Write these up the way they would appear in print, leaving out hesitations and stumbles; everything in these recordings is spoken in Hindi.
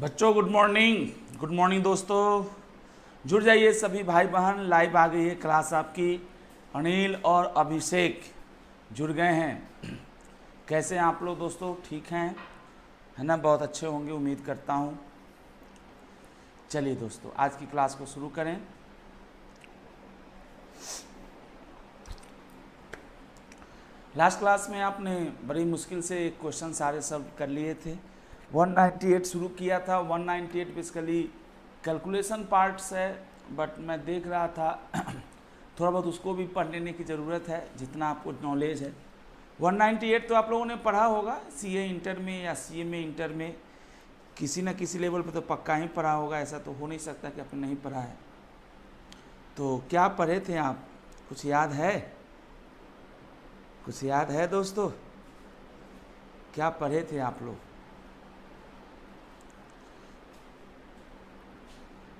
बच्चों गुड मॉर्निंग दोस्तों। जुड़ जाइए सभी भाई बहन, लाइव आ गई है क्लास आपकी। अनिल और अभिषेक जुड़ गए हैं। कैसे हैं आप लोग दोस्तों? ठीक हैं है ना? बहुत अच्छे होंगे उम्मीद करता हूँ। चलिए दोस्तों आज की क्लास को शुरू करें। लास्ट क्लास में आपने बड़ी मुश्किल से एक क्वेश्चन सारे सॉल्व कर लिए थे। 198 शुरू किया था। 198 बेसिकली कैलकुलेशन पार्ट्स है, बट मैं देख रहा था थोड़ा बहुत उसको भी पढ़ लेने की ज़रूरत है जितना आपको नॉलेज है। 198 तो आप लोगों ने पढ़ा होगा सीए इंटर में या सीए में इंटर में, किसी न किसी लेवल पर तो पक्का ही पढ़ा होगा। ऐसा तो हो नहीं सकता कि आपने नहीं पढ़ा है। तो क्या पढ़े थे आप? कुछ याद है? कुछ याद है दोस्तों? क्या पढ़े थे आप लोग?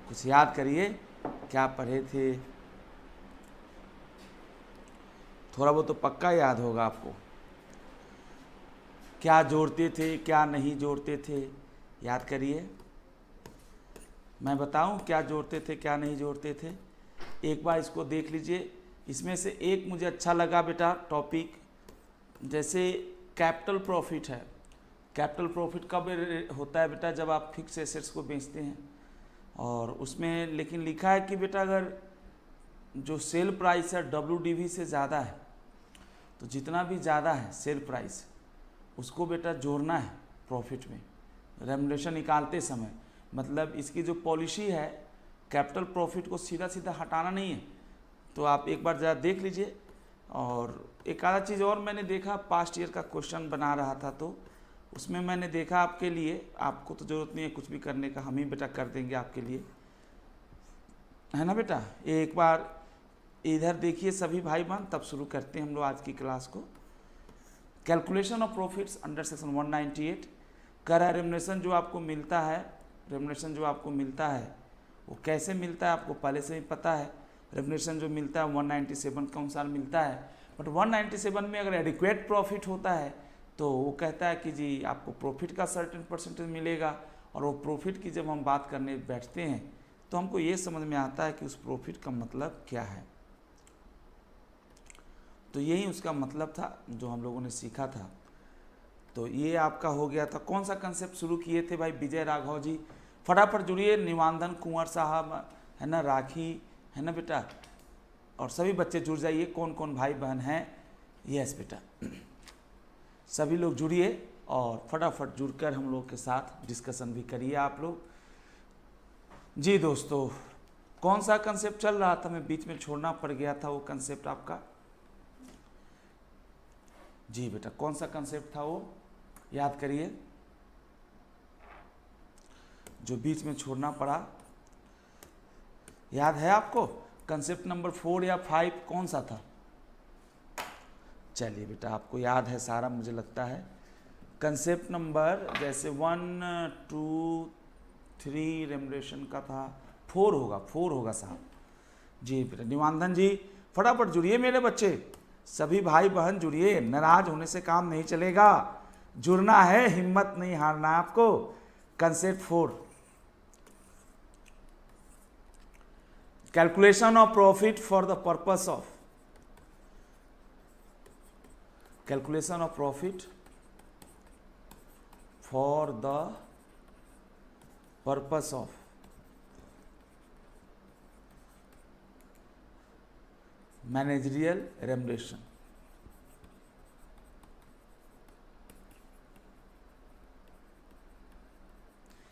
कुछ याद करिए, क्या पढ़े थे? थोड़ा बहुत तो पक्का याद होगा आपको। क्या जोड़ते थे, क्या नहीं जोड़ते थे, याद करिए। मैं बताऊं क्या जोड़ते थे क्या नहीं जोड़ते थे? एक बार इसको देख लीजिए। इसमें से एक मुझे अच्छा लगा बेटा टॉपिक, जैसे कैपिटल प्रॉफिट है। कैपिटल प्रॉफिट कब होता है बेटा? जब आप फिक्स एसेट्स को बेचते हैं। और उसमें लेकिन लिखा है कि बेटा अगर जो सेल प्राइस है WDV से ज़्यादा है, तो जितना भी ज़्यादा है सेल प्राइस उसको बेटा जोड़ना है प्रॉफिट में, रेम्युनरेशन निकालते समय। मतलब इसकी जो पॉलिसी है कैपिटल प्रॉफिट को सीधा सीधा हटाना नहीं है। तो आप एक बार ज़रा देख लीजिए। और एक आधा चीज़ और मैंने देखा, पास्ट ईयर का क्वेश्चन बना रहा था तो उसमें मैंने देखा आपके लिए, आपको तो ज़रूरत नहीं है कुछ भी करने का, हम ही बेटा कर देंगे आपके लिए, है ना बेटा? एक बार इधर देखिए सभी भाई बहन, तब शुरू करते हैं हम लोग आज की क्लास को। Calculation of profits under section 198 कर है। रेम्युनरेशन जो आपको मिलता है, रेम्युनरेशन जो आपको मिलता है वो कैसे मिलता है आपको पहले से ही पता है। रेम्युनरेशन जो मिलता है 197 के अनुसार मिलता है। बट 197 में अगर एडिक्वेट प्रॉफिट होता है तो वो कहता है कि जी आपको प्रॉफिट का सर्टेन परसेंटेज मिलेगा। और वो प्रॉफिट की जब हम बात करने बैठते हैं तो हमको ये समझ में आता है कि उस प्रॉफिट का मतलब क्या है। तो यही उसका मतलब था जो हम लोगों ने सीखा था। तो ये आपका हो गया था। कौन सा कंसेप्ट शुरू किए थे भाई विजय राघव जी? फटाफट जुड़िए। निवांदन कुंवर साहब है ना, राखी है ना बेटा, और सभी बच्चे जुड़ जाइए। कौन कौन भाई बहन हैं? यस बेटा, सभी लोग जुड़िए और फटाफट जुड़कर हम लोग के साथ डिस्कशन भी करिए आप लोग। जी दोस्तों, कौन सा कंसेप्ट चल रहा था? मैं बीच में छोड़ना पड़ गया था वो कंसेप्ट आपका। जी बेटा, कौन सा कंसेप्ट था वो? याद करिए, जो बीच में छोड़ना पड़ा। याद है आपको? कंसेप्ट नंबर 4 या 5 कौन सा था? चलिए बेटा, आपको याद है सारा मुझे लगता है। कंसेप्ट नंबर जैसे 1, 2, 3 रेम्युनरेशन का था, 4 होगा साहब। जी बेटा, निवांदन जी फटाफट जुड़िए मेरे बच्चे, सभी भाई बहन जुड़िए। नाराज होने से काम नहीं चलेगा, जुड़ना है, हिम्मत नहीं हारना आपको। Concept 4, calculation of profit for the purpose of, calculation of profit for the purpose of managerial remuneration.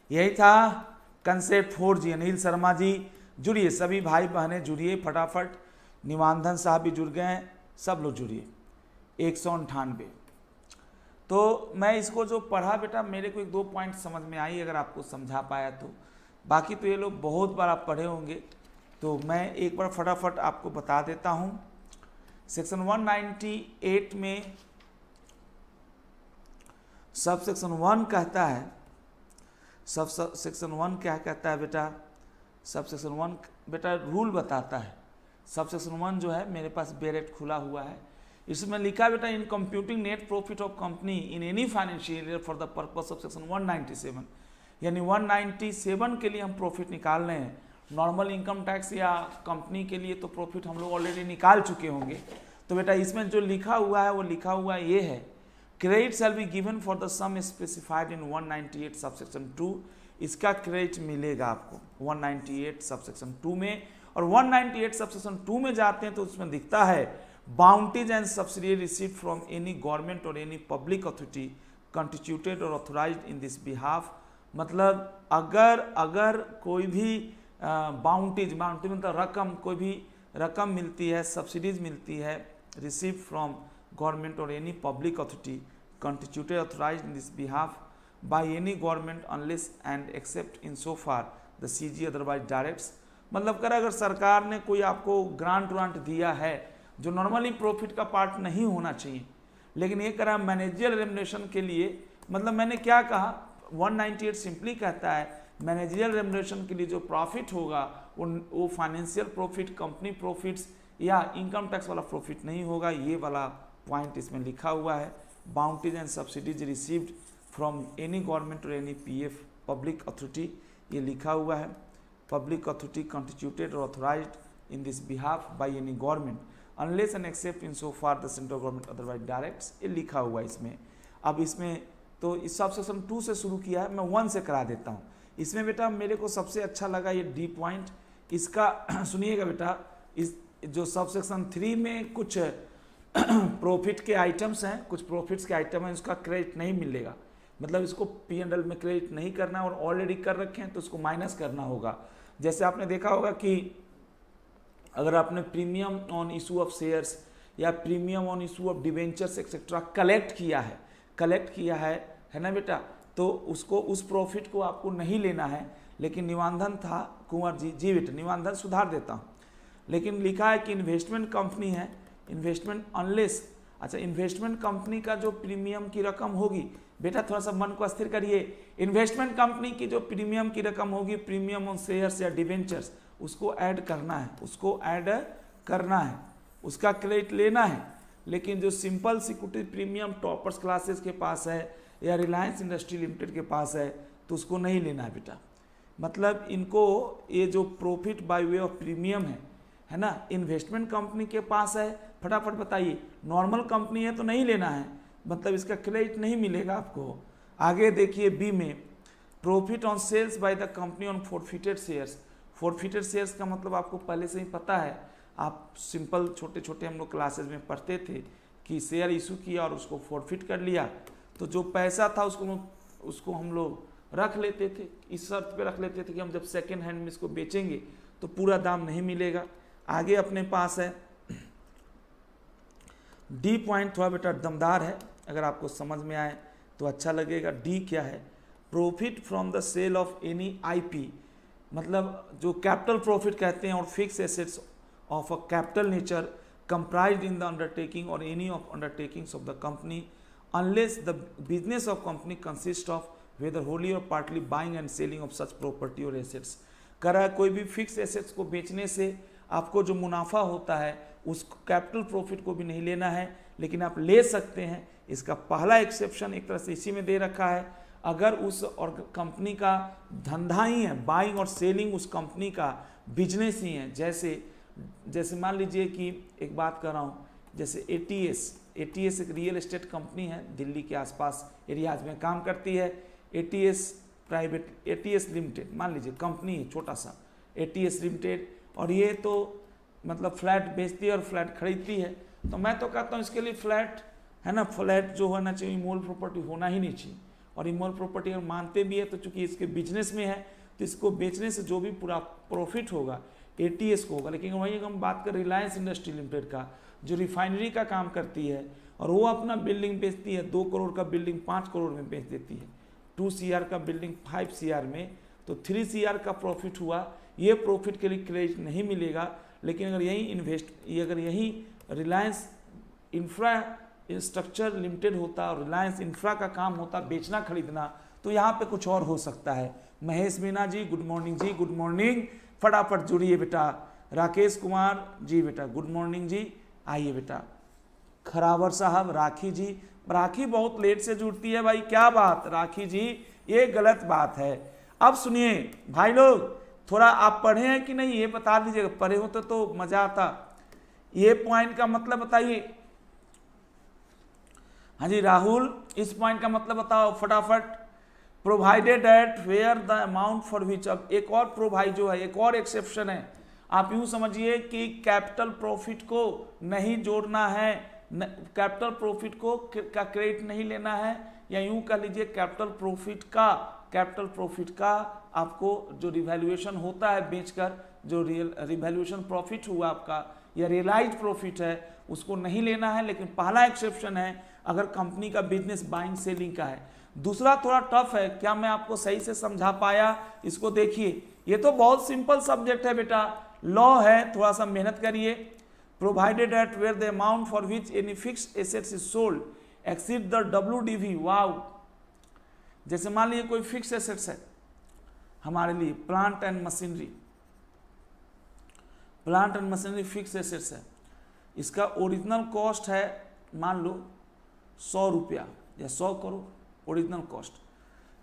यही था कंसेप्ट 4 जी। अनिल शर्मा जी जुड़िए, सभी भाई बहनें जुड़िए फटाफट। निवांदन साहब भी जुड़ गए हैं, सब लोग जुड़िए। 198। तो मैं इसको जो पढ़ा बेटा, मेरे को 1-2 पॉइंट समझ में आई, अगर आपको समझा पाया तो। बाकी तो ये लोग बहुत बार आप पढ़े होंगे, तो मैं एक बार फटाफट आपको बता देता हूँ। सेक्शन 198 में सब सेक्शन 1 कहता है, सब सेक्शन 1 क्या कहता है बेटा? सब सेक्शन 1 बेटा रूल बताता है। सब सेक्शन 1 जो है मेरे पास बेरेट खुला हुआ है, इसमें लिखा बेटा in computing net profit of company in any financial year for the purpose of section 197 यानी 197 के लिए हम प्रॉफिट निकाल रहे हैं। नॉर्मल इनकम टैक्स या कंपनी के लिए तो प्रॉफिट हम लोग ऑलरेडी निकाल चुके होंगे। तो बेटा इसमें जो लिखा हुआ है वो लिखा हुआ ये है, credit shall be given for the sum specified in 198 subsection 2। इसका क्रेडिट मिलेगा आपको 198 सबसेक्शन 2 में। और 198 सबसेक्शन 2 में जाते हैं तो उसमें दिखता है bounties and subsidy received from any government or any public authority constituted or authorised in this behalf. मतलब अगर कोई भी बाउंटी मतलब रकम, कोई भी रकम मिलती है, सब्सिडीज मिलती है, receive from government or any public authority constituted authorised in this behalf by any government unless and except in so far the CG otherwise directs. मतलब कर अगर सरकार ने कोई आपको ग्रांट व्रांट दिया है जो नॉर्मली प्रॉफिट का पार्ट नहीं होना चाहिए, लेकिन ये करा मैनेजरियल रेम्युनरेशन के लिए। मतलब मैंने क्या कहा, 198 सिंपली कहता है मैनेजरियल रेम्युनरेशन के लिए जो प्रॉफिट होगा वो फाइनेंशियल प्रॉफिट, कंपनी प्रॉफिट्स या इनकम टैक्स वाला प्रॉफिट नहीं होगा। ये वाला पॉइंट इसमें लिखा हुआ है। Bounties and subsidies received from any government or any PF public authority, ये लिखा हुआ है। Public authority constituted or authorised in this behalf by any government unless and except in so far the central government otherwise directs, ये लिखा हुआ है इसमें। अब इसमें तो इस सबसेक्शन 2 से शुरू किया है, मैं 1 से करा देता हूँ। इसमें बेटा मेरे को सबसे अच्छा लगा ये डी पॉइंट इसका सुनिएगा बेटा। इस जो सबसेक्शन 3 में कुछ प्रॉफिट के आइटम्स हैं, कुछ प्रॉफिट्स के आइटम हैं, उसका क्रेडिट नहीं मिलेगा। मतलब इसको P&L में क्रेडिट नहीं करना और ऑलरेडी कर रखे हैं तो उसको माइनस करना होगा। जैसे आपने देखा होगा कि अगर आपने premium on issue of shares या premium on issue of debentures etcetera collect किया है ना बेटा, तो उसको उस प्रॉफिट को आपको नहीं लेना है। लेकिन निबंधन था कुंवर जी बेटा, निबंधन सुधार देता हूँ। लेकिन लिखा है कि इन्वेस्टमेंट कंपनी है, इन्वेस्टमेंट अनलेस, अच्छा इन्वेस्टमेंट कंपनी का जो प्रीमियम की रकम होगी बेटा, थोड़ा सा मन को अस्थिर करिए। इन्वेस्टमेंट कंपनी की जो प्रीमियम की रकम होगी, प्रीमियम ऑन शेयर्स या डिवेंचर्स, उसको ऐड करना है, उसका क्रेडिट लेना है। लेकिन जो simple security premium toppers classes के पास है या रिलायंस इंडस्ट्री लिमिटेड के पास है तो उसको नहीं लेना है बेटा। मतलब इनको ये जो profit by way of premium है ना, इन्वेस्टमेंट कंपनी के पास है, फटाफट बताइए। नॉर्मल कंपनी है तो नहीं लेना है, मतलब इसका क्रेडिट नहीं मिलेगा आपको। आगे देखिए बी में, profit on sales by the company on forfeited shares. Forfeited shares का मतलब आपको पहले से ही पता है, आप सिंपल छोटे छोटे हम लोग क्लासेस में पढ़ते थे कि शेयर इशू किया और उसको फॉरफिट कर लिया, तो जो पैसा था उसको हम लोग रख लेते थे, इस शर्त पे रख लेते थे कि हम जब सेकेंड हैंड में इसको बेचेंगे तो पूरा दाम नहीं मिलेगा। आगे अपने पास है डी पॉइंट, थोड़ा बेटा दमदार है, अगर आपको समझ में आए तो अच्छा लगेगा। डी क्या है, profit from the sale of any IP, मतलब जो कैपिटल प्रॉफिट कहते हैं, और fix assets of a capital nature comprised in the undertaking or any of undertakings of the company unless the business of company consists of whether wholly or partly buying and selling of such property or assets। कह रहा है कोई भी फिक्स एसेट्स को बेचने से आपको जो मुनाफा होता है उस कैपिटल प्रॉफिट को भी नहीं लेना है, लेकिन आप ले सकते हैं। इसका पहला एक्सेप्शन एक तरह से इसी में दे रखा है, अगर उस और कंपनी का धंधा ही है, बाइंग और सेलिंग उस कंपनी का बिजनेस ही है। जैसे मान लीजिए कि एक बात कर रहा हूँ, जैसे एटीएस एक रियल एस्टेट कंपनी है, दिल्ली के आसपास एरियाज में काम करती है। एटीएस लिमिटेड मान लीजिए कंपनी है, छोटा सा एटीएस लिमिटेड, और ये तो मतलब फ्लैट बेचती है और फ्लैट खरीदती है। तो मैं तो कहता हूँ इसके लिए फ्लैट है ना, फ्लैट जो होना चाहिए इमोल प्रॉपर्टी होना ही नहीं चाहिए। और इमोल प्रॉपर्टी अगर मानते भी है तो चूंकि इसके बिजनेस में है तो इसको बेचने से जो भी पूरा प्रॉफिट होगा एटीएस को होगा। लेकिन वहीं हम बात करें रिलायंस इंडस्ट्री लिमिटेड का, जो रिफाइनरी का काम करती है और वो अपना बिल्डिंग बेचती है, 2 करोड़ का बिल्डिंग 5 करोड़ में बेच देती है, 2 CR का बिल्डिंग 5 CR में, तो 3 CR का प्रॉफिट हुआ। ये प्रॉफिट के लिए क्रेडिट नहीं मिलेगा। लेकिन अगर यही रिलायंस इंफ्रास्ट्रक्चर लिमिटेड होता और रिलायंस इंफ्रा का काम होता बेचना खरीदना, तो यहाँ पे कुछ और हो सकता है। महेश मीना जी गुड मॉर्निंग जी, गुड मॉर्निंग, फटाफट जुड़िए बेटा। राकेश कुमार जी बेटा गुड मॉर्निंग जी, आइए बेटा। खरावर साहब, राखी जी, राखी बहुत लेट से जुड़ती है भाई, क्या बात राखी जी, ये गलत बात है। अब सुनिए भाई लोग, थोड़ा आप पढ़े हैं कि नहीं ये बता दीजिएगा, पढ़े होते तो मजा आता। ये पॉइंट का मतलब बताइए। हाँ जी राहुल, इस पॉइंट का मतलब बताओ फटाफट। Provided at where the amount for which, अब एक और प्रोवाइड जो है, एक और एक्सेप्शन है। आप यूं समझिए कि कैपिटल प्रॉफिट को नहीं जोड़ना है, कैपिटल प्रॉफिट को का क्रेडिट नहीं लेना है, या यूं कह लीजिए कैपिटल प्रॉफिट का आपको जो रिवैल्यूएशन होता है बेचकर, जो रिवैल्यूएशन प्रॉफिट हुआ आपका या रियलाइज्ड प्रॉफिट है, उसको नहीं लेना है। लेकिन पहला एक्सेप्शन है अगर कंपनी का बिजनेस बाइंग सेलिंग का है। दूसरा थोड़ा टफ है, क्या मैं आपको सही से समझा पाया? इसको देखिए, ये तो बहुत सिंपल सब्जेक्ट है बेटा, लॉ है, थोड़ा सा मेहनत करिए। Provided at where the amount for which any fixed assets is sold exceed the WDV। Wow, जैसे मान लीजिए कोई फिक्स एसेट्स है हमारे लिए, plant and machinery fix assets है, इसका ओरिजिनल कॉस्ट है मान लो 100 रुपया या 100 करोड़ ओरिजिनल कॉस्ट,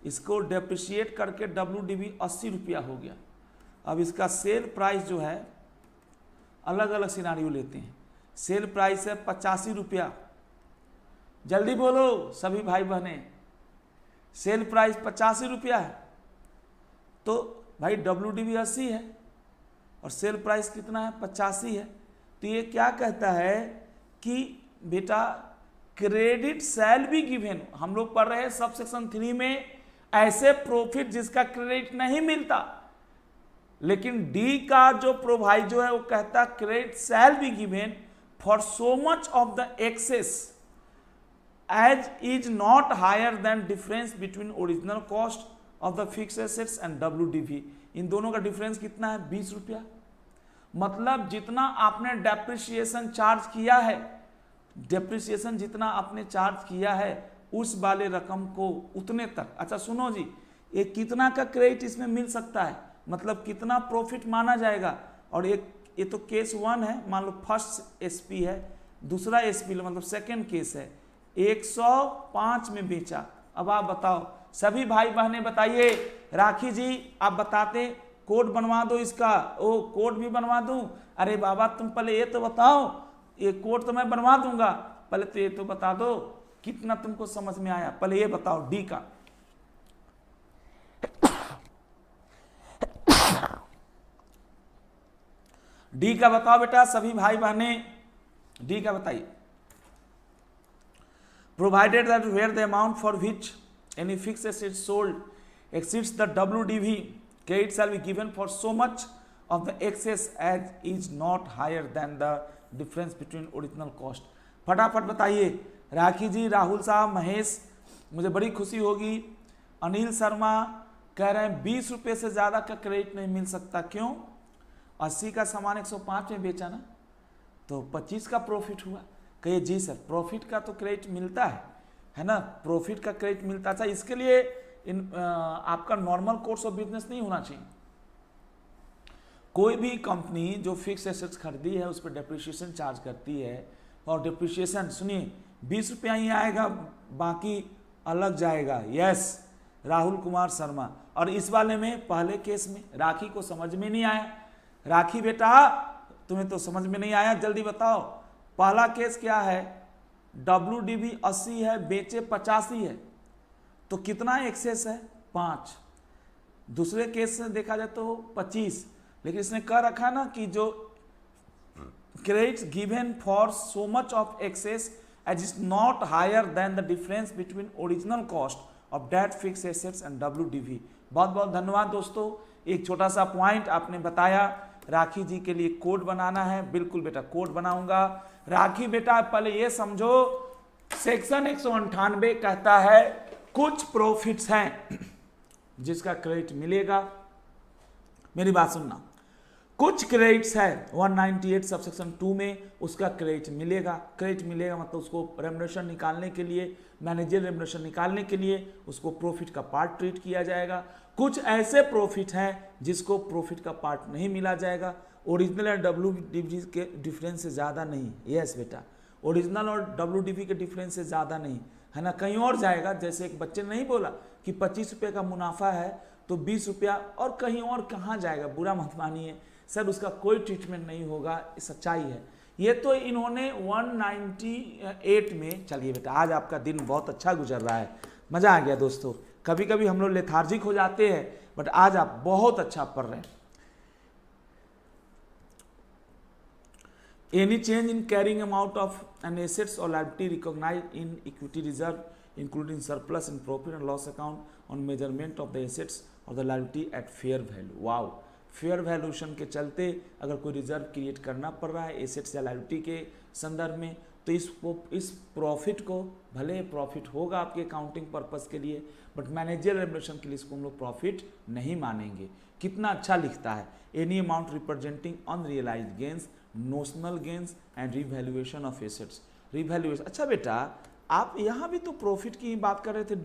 इसको डेप्रिशिएट करके WDV 80 रुपया हो गया। अब इसका सेल प्राइस जो है, अलग अलग सिनारियो लेते हैं, सेल प्राइस है 85 रुपया, जल्दी बोलो सभी भाई बहने, सेल प्राइस 85 रुपया है, तो भाई WDV 80 है और सेल प्राइस कितना है 85 है। तो ये क्या कहता है कि बेटा क्रेडिट शैल बी गिवन, हम लोग पढ़ रहे हैं सब सेक्शन 3 में ऐसे प्रॉफिट जिसका क्रेडिट नहीं मिलता, लेकिन डी का जो प्रोवाइड जो है वो कहता credit shall be given for so much of the excess as is not higher than difference between original cost of the fix assets and WDV। इन दोनों का डिफरेंस कितना है 20 रुपया। मतलब जितना आपने डेप्रिसिएशन चार्ज किया है, डेप्रिसिएशन जितना आपने चार्ज किया है उस वाले रकम को उतने तक। अच्छा सुनो जी, ये कितना का क्रेडिट इसमें मिल सकता है, मतलब कितना प्रॉफिट माना जाएगा। और एक ये तो केस 1 है, मान लो फर्स्ट SP है, दूसरा SP मतलब सेकेंड केस है, 105 में बेचा। अब आप बताओ सभी भाई बहने बताइए, राखी जी आप बताते कोड बनवा दो इसका, ओ कोड भी बनवा दूं? अरे बाबा तुम पहले ये तो बताओ, ये कोड तो मैं बनवा दूंगा, पहले तो ये तो बता दो कितना तुमको समझ में आया, पहले ये बताओ डी का। डी का बताओ बेटा सभी भाई बहने, डी का बताइए। Provided that where the amount for which any fixed asset sold exceeds the WDV, credit shall be given for so much of the excess as is not higher than the difference between original cost। फटाफट बताइए राखी जी, राहुल साहब, महेश, मुझे बड़ी खुशी होगी। अनिल शर्मा कह रहे हैं 20 रुपये से ज़्यादा का क्रेडिट नहीं मिल सकता, क्यों? 80 का सामान 105 में बेचा ना, तो 25 का प्रॉफिट हुआ। कहिए जी सर प्रॉफिट का तो क्रेडिट मिलता है ना, प्रॉफिट का क्रेडिट मिलता। अच्छा इसके लिए आपका नॉर्मल कोर्स ऑफ बिजनेस नहीं होना चाहिए। कोई भी कंपनी जो फिक्स एसेट्स खरीदी है उस पर डेप्रिसिएशन चार्ज करती है, और डेप्रिसिएशन सुनिए 20 रुपया ही आएगा, बाकी अलग जाएगा। यस राहुल कुमार शर्मा। और इस वाले में पहले केस में राखी को समझ में नहीं आया। राखी बेटा तुम्हें तो समझ में नहीं आया, जल्दी बताओ पहला केस क्या है? WDV 80 है, बेचे 85 है, तो कितना एक्सेस है 5। दूसरे केस से देखा जाए तो 25, लेकिन इसने कह रखा ना कि जो credits given for so much of excess as is not higher than the difference between original cost of that fix assets and WDV। बहुत बहुत धन्यवाद दोस्तों, एक छोटा सा पॉइंट आपने बताया। राखी जी के लिए कोड बनाना है, बिल्कुल बेटा कोड बनाऊंगा। राखी बेटा पहले ये समझो, सेक्शन 198 कहता है कुछ प्रॉफिट्स हैं जिसका क्रेडिट मिलेगा। मेरी बात सुनना, कुछ क्रेडिट्स है 198 सबसेक्शन 2 में उसका क्रेडिट मिलेगा। क्रेडिट मिलेगा मतलब उसको रेम्युनरेशन निकालने के लिए, मैनेजर रेम्युनरेशन निकालने के लिए उसको प्रॉफिट का पार्ट ट्रीट किया जाएगा। कुछ ऐसे प्रॉफिट हैं जिसको प्रॉफिट का पार्ट नहीं मिला जाएगा। ओरिजिनल और WDV के डिफरेंस से ज़्यादा नहीं। यस बेटा, ओरिजिनल और WDV के डिफरेंस से ज़्यादा नहीं। है ना, कहीं और जाएगा। जैसे एक बच्चे ने नहीं बोला कि 25 रुपये का मुनाफा है तो 20 रुपया और कहीं और कहाँ जाएगा, बुरा मत मानिए सर, उसका कोई ट्रीटमेंट नहीं होगा, सच्चाई है। ये तो इन्होंने 198 में, चलिए बेटा आज आपका दिन बहुत अच्छा गुजर रहा है, मज़ा आ गया दोस्तों। कभी कभी हम लोग लेथार्जिक हो जाते हैं, बट आज आप बहुत अच्छा पढ़ रहे हैं। Any change in carrying amount of an assets or liability recognized in equity reserve, including surplus and profit and loss account on measurement of the assets or the liability at fair value. Wow! Fair valuation के चलते अगर कोई रिजर्व क्रिएट करना पड़ रहा है एसेट्स या लायबिलिटी के संदर्भ में, तो इस प्रॉफिट को, भले प्रॉफिट होगा आपके अकाउंटिंग पर्पस के लिए, बट मैनेजर रेमुनरेशन के लिए इसको हम लोग प्रॉफिट नहीं मानेंगे। कितना अच्छा लिखता है, any amount representing unrealised gains, notional gains and revaluation of assets. Revaluation, अच्छा बेटा आप यहाँ भी तो प्रॉफिट की बात कर रहे थे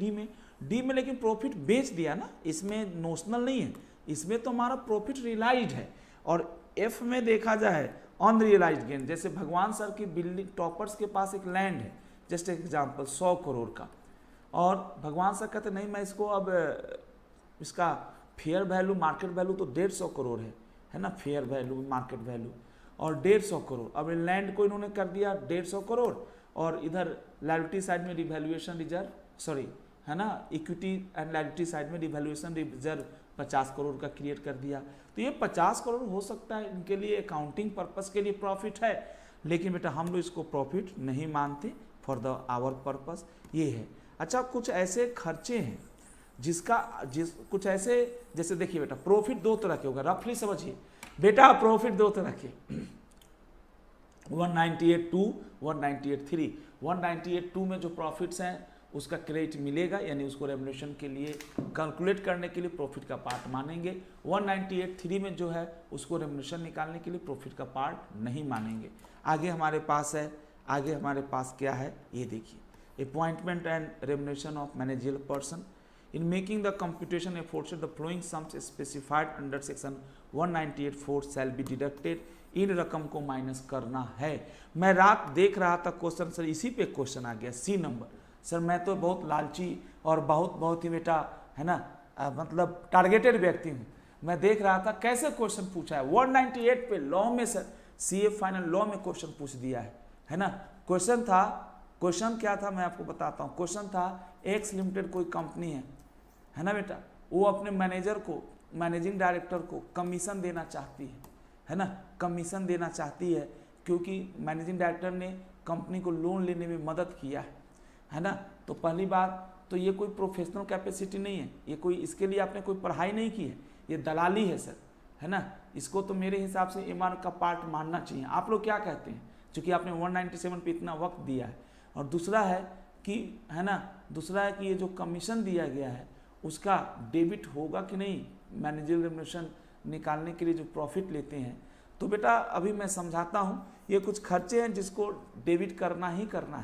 डी में लेकिन प्रॉफिट बेच दिया ना, इसमें नोशनल नहीं है, इसमें तो हमारा प्रॉफिट रियलाइज्ड है। और एफ में देखा जाए अनरियलाइज्ड गेन, जैसे भगवान सर की बिल्डिंग टॉपर्स के पास एक लैंड है, जस्ट एग्जांपल 100 करोड़ का, और भगवान सर कहते नहीं मैं इसको अब इसका फेयर वैल्यू मार्केट वैल्यू तो 150 करोड़ है ना, फेयर वैल्यू मार्केट वैल्यू, और 150 करोड़, अब लैंड को इन्होंने कर दिया 150 करोड़, और इधर लायबिलिटी साइड में रिवैल्यूएशन रिजर्व, सॉरी है ना, इक्विटी एंड लायबिलिटी साइड में रिवैल्यूएशन रिजर्व 50 करोड़ का क्रिएट कर दिया। तो ये 50 करोड़ हो सकता है इनके लिए अकाउंटिंग पर्पस के लिए प्रॉफिट है, लेकिन बेटा हम लोग इसको प्रॉफिट नहीं मानते फॉर द आवर पर्पस, ये है। अच्छा कुछ ऐसे खर्चे हैं कुछ ऐसे, जैसे देखिए बेटा प्रॉफिट दो तरह के होगा, रफली समझिए बेटा, प्रॉफिट दो तरह के 198(2), 198(3). 198(2) में जो प्रॉफिट्स हैं उसका क्रेडिट मिलेगा, यानी उसको रेमुनरेशन के लिए कैलकुलेट करने के लिए प्रॉफिट का पार्ट मानेंगे। 198(3) में जो है उसको रेमुनरेशन निकालने के लिए प्रॉफिट का पार्ट नहीं मानेंगे। आगे हमारे पास क्या है ये देखिए, appointment and remuneration of managerial person. In making the computation efforts the following sums specified under section 198(4) shall be deducted. इन रकम को माइनस करना है। मैं रात देख रहा था क्वेश्चन, सर इसी पे क्वेश्चन आ गया सी नंबर। सर मैं तो बहुत लालची और बहुत ही बेटा है ना, मतलब टारगेटेड व्यक्ति हूँ। मैं देख रहा था कैसे क्वेश्चन पूछा है 198 पे, लॉ में सर सीए फाइनल लॉ में क्वेश्चन पूछ दिया है ना। क्वेश्चन क्या था मैं आपको बताता हूँ। क्वेश्चन था एक्स लिमिटेड कोई कंपनी है ना बेटा, वो अपने मैनेजर को, मैनेजिंग डायरेक्टर को कमीशन देना चाहती है ना, कमीशन देना चाहती है क्योंकि मैनेजिंग डायरेक्टर ने कंपनी को लोन लेने में मदद किया है ना। तो पहली बात तो ये कोई प्रोफेशनल कैपेसिटी नहीं है, ये कोई, इसके लिए आपने कोई पढ़ाई नहीं की है, ये दलाली है सर, है ना। इसको तो मेरे हिसाब से एमआर का पार्ट मानना चाहिए। आप लोग क्या कहते हैं, क्योंकि आपने 197 पे इतना वक्त दिया है। और दूसरा है कि है ना, दूसरा है कि ये जो कमीशन दिया गया है उसका डेबिट होगा कि नहीं, मैनेजरियल रेमुनरेशन निकालने के लिए जो प्रॉफिट लेते हैं। तो बेटा अभी मैं समझाता हूँ, ये कुछ खर्चे हैं जिसको डेबिट करना ही करना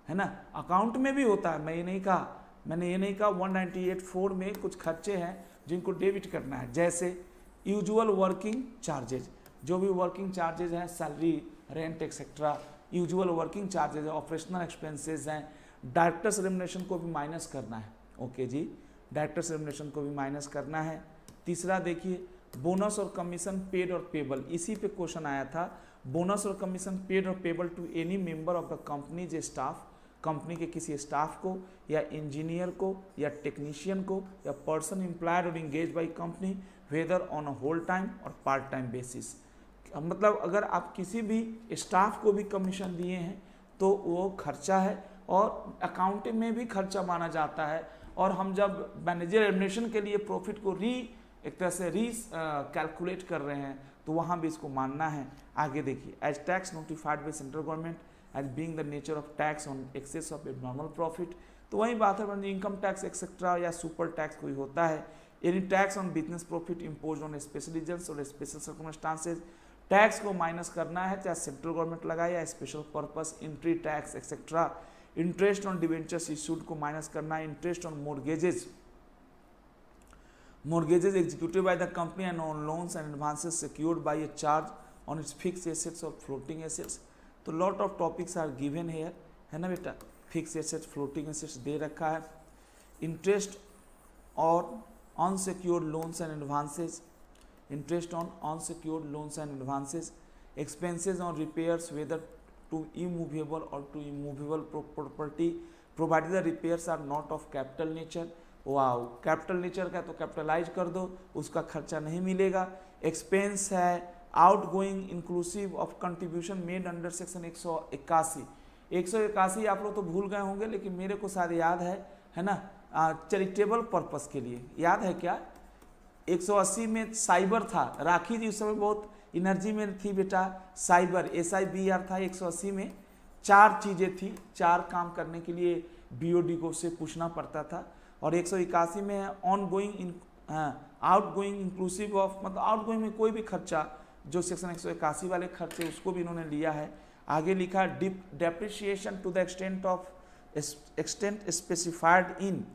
है ना। अकाउंट में भी होता है, मैंने ये नहीं कहा 198(4) में कुछ खर्चे हैं जिनको डेबिट करना है, जैसे यूजुअल वर्किंग चार्जेज, जो भी वर्किंग चार्जेज हैं, salary, rent etcetera, usual working charges है, ऑपरेशनल एक्सपेंसेस हैं, डायरेक्टर्स रेमुनरेशन को भी माइनस करना है। ओके जी, डायरेक्टर्स रेमुनरेशन को भी माइनस करना है। तीसरा देखिए bonus or commission paid or payable, इसी पे क्वेश्चन आया था। Bonus or commission paid or payable to any member of the company जे स्टाफ, कंपनी के किसी स्टाफ को या इंजीनियर को या टेक्नीशियन को या person employed or engage by company whether on a whole time or part time basis. मतलब अगर आप किसी भी स्टाफ को भी कमीशन दिए हैं तो वो खर्चा है और अकाउंटिंग में भी खर्चा माना जाता है। और हम जब मैनेजर रेमुनरेशन के लिए प्रॉफिट को एक तरह से कैलकुलेट कर रहे हैं तो वहाँ भी इसको मानना है। आगे देखिए, as tax notified by central government as being the nature of tax on excess of abnormal profit. तो वही बात है, इनकम टैक्स एक्सेट्रा या सुपर टैक्स कोई होता है। Any tax on business profit impose on special reasons or special circumstances, tax को माइनस करना है, चाहे सेंट्रल गवर्नमेंट लगाए या special purpose, entry tax etcetera. Interest on debentures issued को माइनस करना है, interest on mortgages executed by the company and on loans and advances secured by a charge on its fixed assets or floating assets। तो lot of topics are given here, है ना बेटा। फिक्स एसेट्स, फ्लोटिंग एसेट्स दे रखा है, इंटरेस्ट और unsecured loans and advances, interest on unsecured loans and advances, expenses on repairs whether to immovable or to immovable property provided the repairs are not of capital nature। Wow, capital nature का तो कैपिटलाइज कर दो, उसका खर्चा नहीं मिलेगा। एक्सपेंस है out going inclusive of contribution made under section 181 आप लोग तो भूल गए होंगे, लेकिन मेरे को शायद याद है ना, चैरिटेबल पर्पस के लिए याद है क्या। 180 में साइबर था, राखी जी उस समय बहुत एनर्जी में थी बेटा, साइबर SIBR था 180 में, 4 चीज़ें थी, 4 काम करने के लिए BOD को से पूछना पड़ता था। और 181 में है on going out going inclusive of, मतलब आउट गोइंग में कोई भी खर्चा जो सेक्शन 181 वाले खर्चे उसको भी इन्होंने लिया है। आगे लिखा depreciation to the extent specified in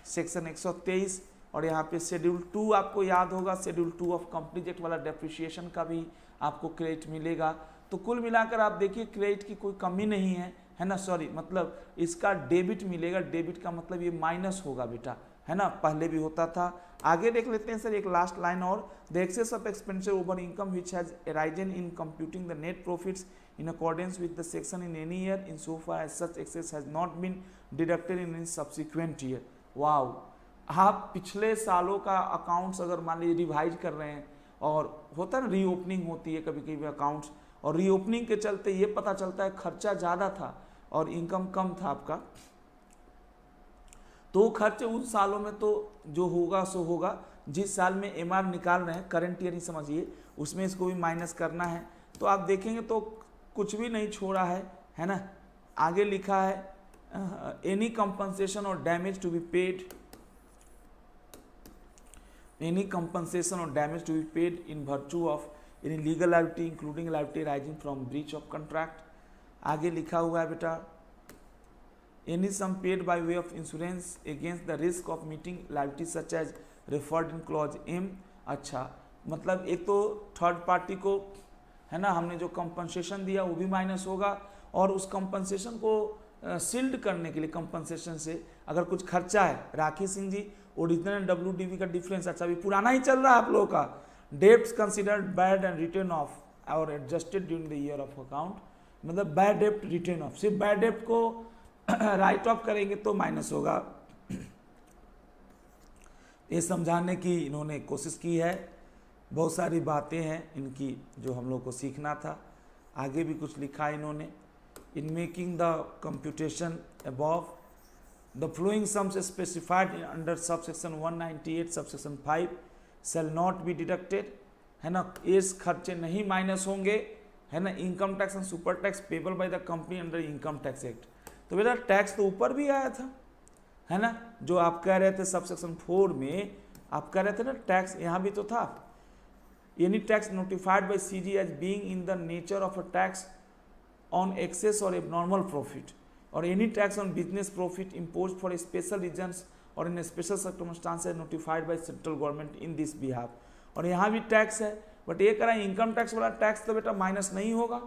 section 123। और यहाँ पे शेड्यूल 2 आपको याद होगा, शेड्यूल 2 ऑफ कंपनीज एक्ट वाला डेप्रिसिएशन का भी आपको क्रेडिट मिलेगा। तो कुल मिलाकर आप देखिए क्रेडिट की कोई कमी नहीं है ना, सॉरी मतलब इसका डेबिट मिलेगा, डेबिट का मतलब ये माइनस होगा बेटा, है ना, पहले भी होता था। आगे देख लेते हैं सर एक लास्ट लाइन और, the excess of expenditure over income which has arisen in computing the net profits in accordance with the section in any year in so far as such excess has not been deducted in any subsequent year। Wow, आप पिछले सालों का अकाउंट्स अगर मान लीजिए रिवाइज कर रहे हैं, और होता है ना रीओपनिंग होती है कभी कभी अकाउंट्स, और रीओपनिंग के चलते ये पता चलता है खर्चा ज़्यादा था और इनकम कम था आपका, तो खर्च उन सालों में तो जो होगा सो होगा। जिस साल में MR निकाल रहे हैं, करंट ईयर ही समझिए, उसमें इसको भी माइनस करना है। तो आप देखेंगे तो कुछ भी नहीं छोड़ा है ना। आगे लिखा है any compensation or damage to be paid, any compensation or damage to be paid in virtue of any legal liability including liability rising from breach of contract. आगे लिखा हुआ है बेटा any sum paid by way of insurance against the risk of meeting liability such as referred in clause M। अच्छा, मतलब एक तो थर्ड पार्टी को है ना हमने जो कंपनसेशन दिया वो भी माइनस होगा, और उस कंपनसेशन को सील्ड करने के लिए कंपनसेशन से अगर कुछ खर्चा है, राखी सिंह जी ओरिजिनल WDV का डिफरेंस, अच्छा अभी पुराना ही चल रहा है आप लोगों का, debts considered bad and written off or adjusted during the year of account, मतलब बैड डेब्ट रिटर्न ऑफ, सिर्फ बैड डेब्ट को राइट ऑफ करेंगे तो माइनस होगा। ये समझाने की इन्होंने कोशिश की है, बहुत सारी बातें हैं इनकी जो हम लोग को सीखना था। आगे भी कुछ लिखा है इन्होंने, इन making the computation above the following sums specified under sub section 198 sub section 5 shell not be deducted, है ना, इस खर्चे नहीं माइनस होंगे, है ना, income tax and super tax payable by the company under income tax act. तो बेटा टैक्स तो ऊपर भी आया था, है ना, जो आप कह रहे थे सब सेक्शन 4 में आप कह रहे थे ना टैक्स, यहाँ भी तो था, any tax notified by CG as being in the nature of a tax on excess or abnormal profit, or any tax on business profit imposed for special reasons or in special circumstances notified by central government in this behalf। और यहाँ भी टैक्स है, बट ये कह रहा है इनकम टैक्स वाला टैक्स तो बेटा माइनस नहीं होगा,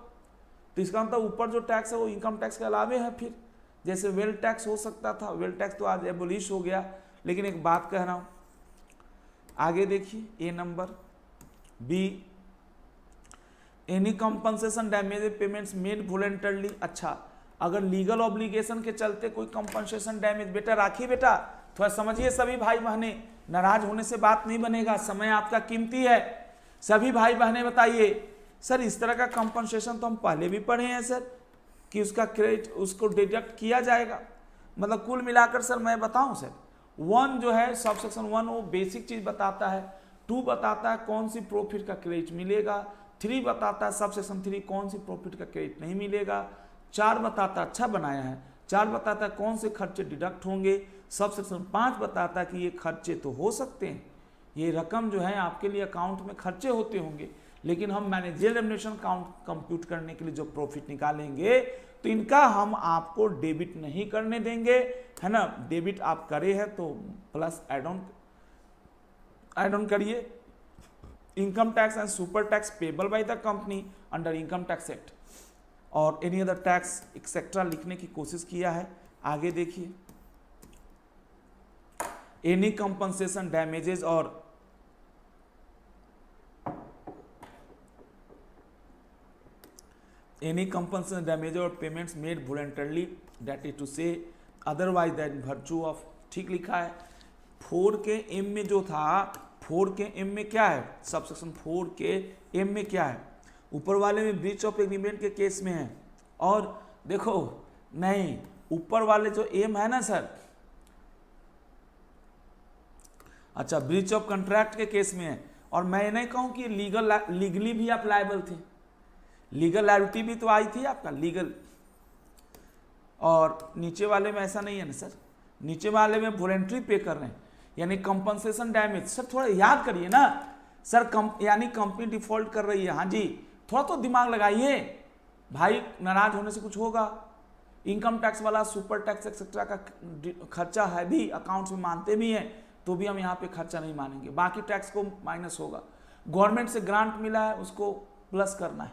तो इसका मतलब ऊपर जो टैक्स है वो इनकम टैक्स के अलावे है। फिर जैसे वेल टैक्स हो सकता था, वेल टैक्स तो आज एबोलिश हो गया, लेकिन एक बात कह रहा हूँ, आगे देखिए A number B, any compensation damage payments made voluntarily. अच्छा, अगर लीगल ऑब्लिगेशन के चलते कोई कंपनसेशन डैमेज, बेटा राखी बेटा थोड़ा समझिए, सभी भाई बहने नाराज होने से बात नहीं बनेगा, समय आपका कीमती है। सभी भाई बहने बताइए सर, इस तरह का कंपनसेशन तो हम पहले भी पढ़े हैं सर, कि उसका क्रेडिट उसको डिडक्ट किया जाएगा। मतलब कुल मिलाकर सर मैं बताऊं सर, 1 जो है सब सेक्शन 1 वो बेसिक चीज बताता है, 2 बताता है कौन सी प्रॉफिट का क्रेडिट मिलेगा, 3 बताता है सब सेक्शन 3 कौन सी प्रॉफिट का क्रेडिट नहीं मिलेगा, 4 बताता, अच्छा बनाया है, 4 बताता है कौन से खर्चे डिडक्ट होंगे, सब सेक्शन 5 बताता है कि ये खर्चे तो हो सकते हैं, ये रकम जो है आपके लिए अकाउंट में खर्चे होते होंगे, लेकिन हम मैनेजरियल रेम्युनरेशन कंप्यूट करने के लिए जो प्रॉफिट निकालेंगे तो इनका हम आपको डेबिट नहीं करने देंगे, है ना, डेबिट आप करे हैं तो प्लस एड ऑन करिए। Income tax and super tax payable by the company under income tax act और एनी अदर टैक्स एक्सेट्रा लिखने की कोशिश किया है, आगे देखिए, एनी कंपनसेशन डैमेजेस और any compensation damage or payments made voluntarily, that is to say otherwise than virtue of, ठीक लिखा है। 4 के M में जो था, 4 के M में क्या है, सबसेक्शन 4 के M में क्या है, ऊपर वाले में ब्रीच ऑफ एग्रीमेंट के केस में है, और देखो नहीं, ऊपर वाले जो M है ना सर, अच्छा ब्रीच ऑफ कॉन्ट्रैक्ट के केस में है, और मैं नहीं कहूं कि लीगली भी आप लायबल थे, लीगल लायबिलिटी भी तो आई थी आपका लीगल, और नीचे वाले में ऐसा नहीं है ना सर, नीचे वाले में वॉलेंट्री पे कर रहे हैं, यानी कंपनसेशन डैमेज। सर थोड़ा याद करिए ना सर, यानी कंपनी डिफॉल्ट कर रही है, हाँ जी, थोड़ा तो दिमाग लगाइए भाई, नाराज होने से कुछ होगा। इनकम टैक्स वाला सुपर टैक्स एक्सेट्रा का खर्चा है भी, अकाउंट्स में मानते भी हैं, तो भी हम यहाँ पे खर्चा नहीं मानेंगे, बाकी टैक्स को माइनस होगा। गवर्नमेंट से ग्रांट मिला है उसको प्लस करना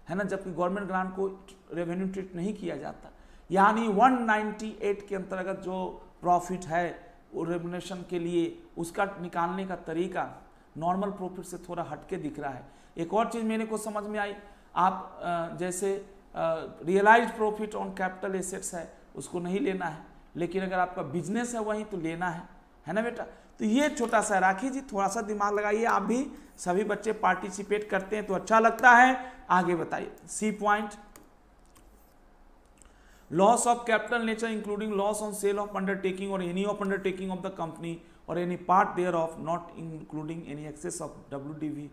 है ना, जबकि गवर्नमेंट ग्रांट को रेवेन्यू ट्रीट नहीं किया जाता। यानी 198 के अंतर्गत जो प्रॉफिट है वो रेम्युनरेशन के लिए उसका निकालने का तरीका नॉर्मल प्रॉफिट से थोड़ा हटके दिख रहा है। एक और चीज़ मेरे को समझ में आई, आप जैसे realised profit on capital assets है उसको नहीं लेना है, लेकिन अगर आपका बिजनेस है वहीं तो लेना है ना बेटा। तो ये छोटा सा राखी जी, थोड़ा सा दिमाग लगाइए, आप भी सभी बच्चे पार्टिसिपेट करते हैं तो अच्छा लगता है। आगे बताइए, C point, loss of capital nature including loss on sale of undertaking or any of undertaking of the company or any part thereof, not including any excess of WDV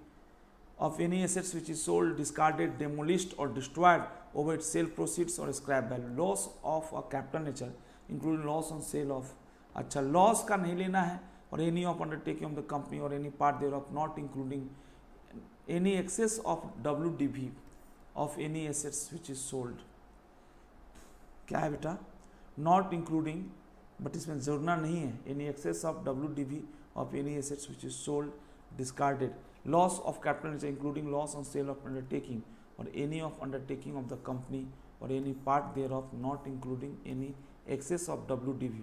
of any assets which is sold, discarded, demolished or destroyed over its sale proceeds or scrap value. Loss of a capital nature including loss on sale of, अच्छा लॉस का नहीं लेना है, or any of undertaking of the company or any part thereof, not including any excess of WDV of any assets which is sold. क्या है बेटा, नॉट इंक्लूडिंग, बट इसमें जोड़ना नहीं है, any excess of WDV of any assets which is sold, discarded, loss of capital including loss on sale of undertaking or any of undertaking of the company or any part thereof, not including any excess of WDV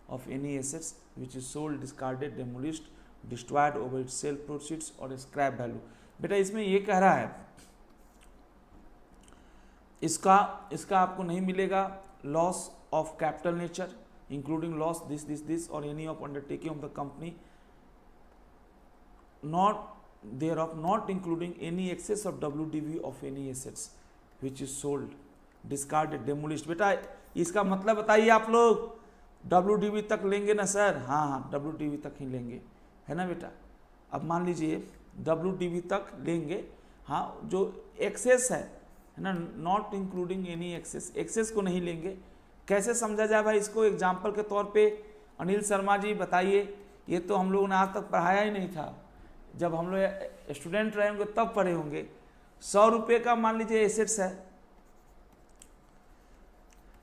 of any assets which is sold, discarded, demolished, destroyed over its sale proceeds or scrap value। बेटा इसमें ये कह रहा है, इसका आपको नहीं मिलेगा, loss of capital nature including loss this or any of undertaking of the company, not thereof, not including any excess of WDV of any assets which is sold, discarded, demolished. बेटा इसका मतलब बताइए आप लोग, WDV तक लेंगे ना सर? हाँ WDV तक ही लेंगे, है ना बेटा। अब मान लीजिए WDV तक लेंगे, हाँ जो एक्सेस है ना, not including any excess, excess को नहीं लेंगे। कैसे समझा जाए भाई इसको, एग्जाम्पल के तौर पे अनिल शर्मा जी बताइए, ये तो हम लोगों ने आज तक पढ़ाया ही नहीं था, जब हम लोग स्टूडेंट रहे होंगे तब पढ़े होंगे। 100 रुपये का मान लीजिए एसेट्स है,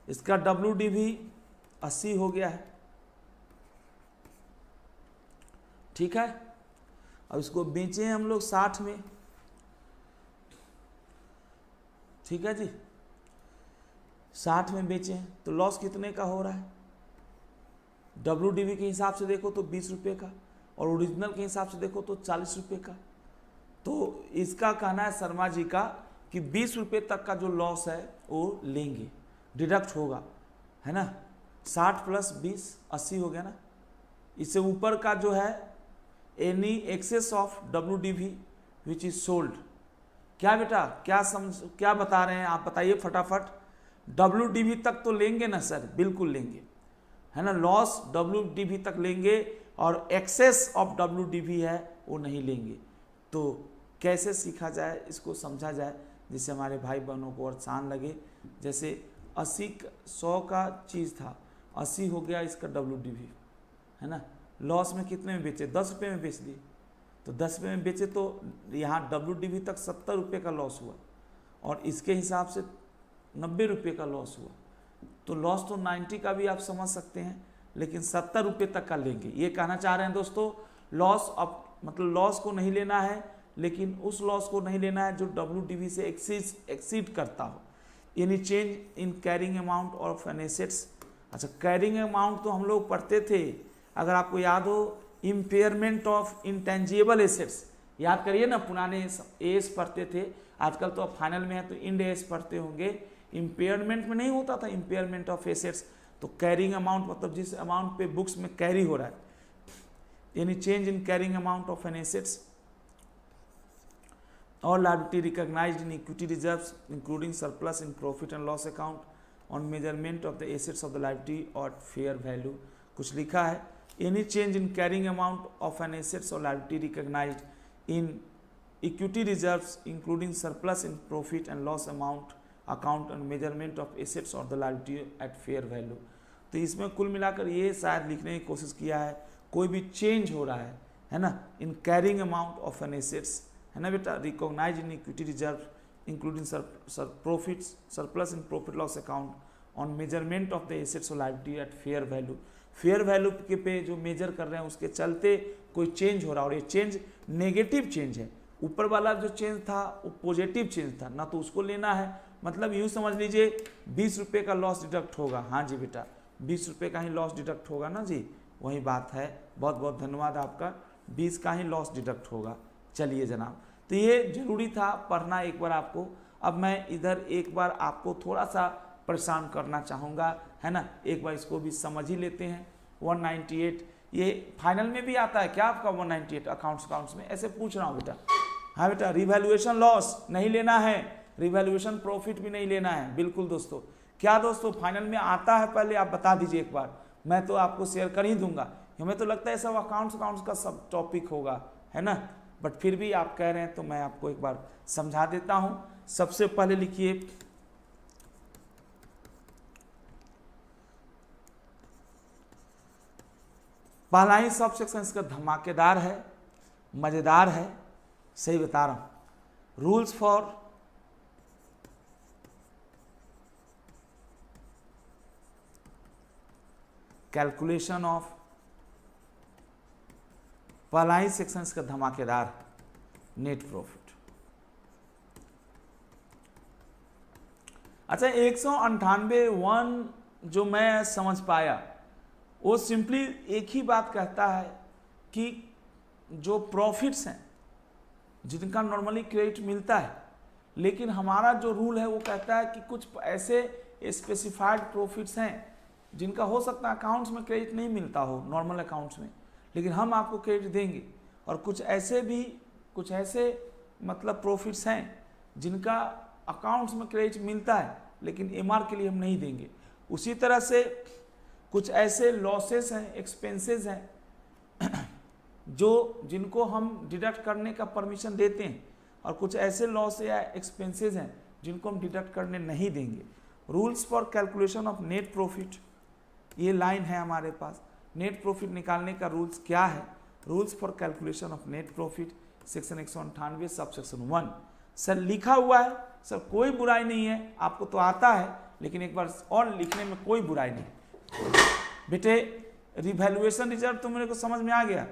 इसका WDV 80 हो गया है, ठीक है। अब इसको बेचे हम लोग 60 में, ठीक है जी, 60 में बेचे हैं तो लॉस कितने का हो रहा है? WDV के हिसाब से देखो तो 20 रुपये का, और ओरिजिनल के हिसाब से देखो तो 40 रुपये का। तो इसका कहना है शर्मा जी का कि 20 रुपये तक का जो लॉस है वो लेंगे, डिडक्ट होगा, है ना। 60 प्लस 20 80 हो गया ना। इससे ऊपर का जो है any excess of WDV which is sold, क्या बेटा क्या बता रहे हैं आप, बताइए फटाफट। WDV तक तो लेंगे ना सर? बिल्कुल लेंगे, है ना। लॉस WDV तक लेंगे और एक्सेस ऑफ WDV है वो नहीं लेंगे। तो कैसे सीखा जाए, इसको समझा जाए जिससे हमारे भाई बहनों को आसान लगे। जैसे 100 का चीज़ था, 80 हो गया इसका WDV, है ना। लॉस में कितने में बेचे? 10 रुपये में बेच दिए, तो 10 रुपये में बेचे तो यहाँ WDV तक 70 रुपये का लॉस हुआ, और इसके हिसाब से 90 रुपये का लॉस हुआ। तो लॉस तो 90 का भी आप समझ सकते हैं, लेकिन 70 रुपये तक का लेंगे। ये कहना चाह रहे हैं दोस्तों, लॉस अब मतलब लॉस को नहीं लेना है, लेकिन उस लॉस को नहीं लेना है जो WDV से एक्सीड करता हो। Any change in carrying amount of an assets, अच्छा, कैरिंग अमाउंट तो हम लोग पढ़ते थे, अगर आपको याद हो, इम्पेयरमेंट ऑफ इंटेंजिबल एसेट्स, याद करिए ना, पुराने एस पढ़ते थे, आजकल तो अब फाइनल में है तो इंड एस पढ़ते होंगे। इम्पेयरमेंट में नहीं होता था इम्पेयरमेंट ऑफ एसेट्स, तो कैरिंग अमाउंट मतलब जिस अमाउंट पे बुक्स में कैरी हो रहा है, यानी change in carrying amount of an assets or liability recognised in equity reserves including surplus in profit and loss account on measurement of the assets of the liability or fair value, कुछ लिखा है। Any change in carrying amount of an assets or liability recognised in equity reserves including surplus in profit and loss account and measurement of assets or the liability at fair value. तो इसमें कुल मिलाकर ये शायद लिखने की कोशिश किया है, कोई भी चेंज हो रहा है ना, in carrying amount of an assets, है ना बेटा, recognise in equity reserve including profits surplus in profit loss account on measurement of the assets or liability at fair value. Fair value के पे जो मेजर कर रहे हैं उसके चलते कोई चेंज हो रहा है, और ये चेंज नेगेटिव चेंज है। ऊपर वाला जो चेंज था वो पॉजिटिव चेंज था ना, तो उसको लेना है, मतलब यूँ समझ लीजिए 20 रुपये का लॉस डिडक्ट होगा। हाँ जी बेटा, 20 रुपये का ही लॉस डिडक्ट होगा ना जी, वही बात है। बहुत बहुत धन्यवाद आपका, 20 का ही लॉस डिडक्ट होगा। चलिए जनाब, तो ये जरूरी था पढ़ना एक बार आपको। अब मैं इधर एक बार आपको थोड़ा सा परेशान करना चाहूँगा, है ना, एक बार इसको भी समझ ही लेते हैं। 198 ये फाइनल में भी आता है क्या आपका 198 अकाउंट्स में, ऐसे पूछ रहा हूँ बेटा। हाँ बेटा, रिवैल्यूएशन लॉस नहीं लेना है, रिवैल्यूएशन प्रॉफिट भी नहीं लेना है, बिल्कुल दोस्तों। क्या दोस्तों फाइनल में आता है, पहले आप बता दीजिए एक बार, मैं तो आपको शेयर कर ही दूंगा। हमें तो लगता है सब अकाउंट्स का सब टॉपिक होगा, है ना, बट फिर भी आप कह रहे हैं तो मैं आपको एक बार समझा देता हूं। सबसे पहले लिखिए पहला ही सब सेक्शन इसका धमाकेदार है, मजेदार है, सही बता रहा हूं। रूल्स फॉर कैलकुलेशन ऑफ, पहला ही सेक्शन इसका धमाकेदार, नेट प्रॉफिट। अच्छा, 198 जो मैं समझ पाया वो सिंपली एक ही बात कहता है कि जो प्रॉफिट्स हैं जिनका नॉर्मली क्रेडिट मिलता है, लेकिन हमारा जो रूल है वो कहता है कि कुछ ऐसे स्पेसिफाइड प्रॉफिट्स हैं जिनका हो सकता है अकाउंट्स में क्रेडिट नहीं मिलता हो, नॉर्मल अकाउंट्स में, लेकिन हम आपको क्रेडिट देंगे। और कुछ ऐसे मतलब प्रॉफिट्स हैं जिनका अकाउंट्स में क्रेडिट मिलता है लेकिन एमआर के लिए हम नहीं देंगे। उसी तरह से कुछ ऐसे लॉसेस हैं, एक्सपेंसेस हैं जिनको हम डिडक्ट करने का परमिशन देते हैं, और कुछ ऐसे लॉस या एक्सपेंसेस हैं जिनको हम डिडक्ट करने नहीं देंगे। Rules for calculation of net profit, ये लाइन है हमारे पास। नेट प्रॉफिट निकालने का रूल्स क्या है? Rules for calculation of net profit, section 198 sub section 1। Sir लिखा हुआ है सर, कोई बुराई नहीं है, आपको तो आता है, लेकिन एक बार और लिखने में कोई बुराई नहीं। बेटे रिवैल्यूएशन रिजर्व तो मेरे को समझ में आ गया,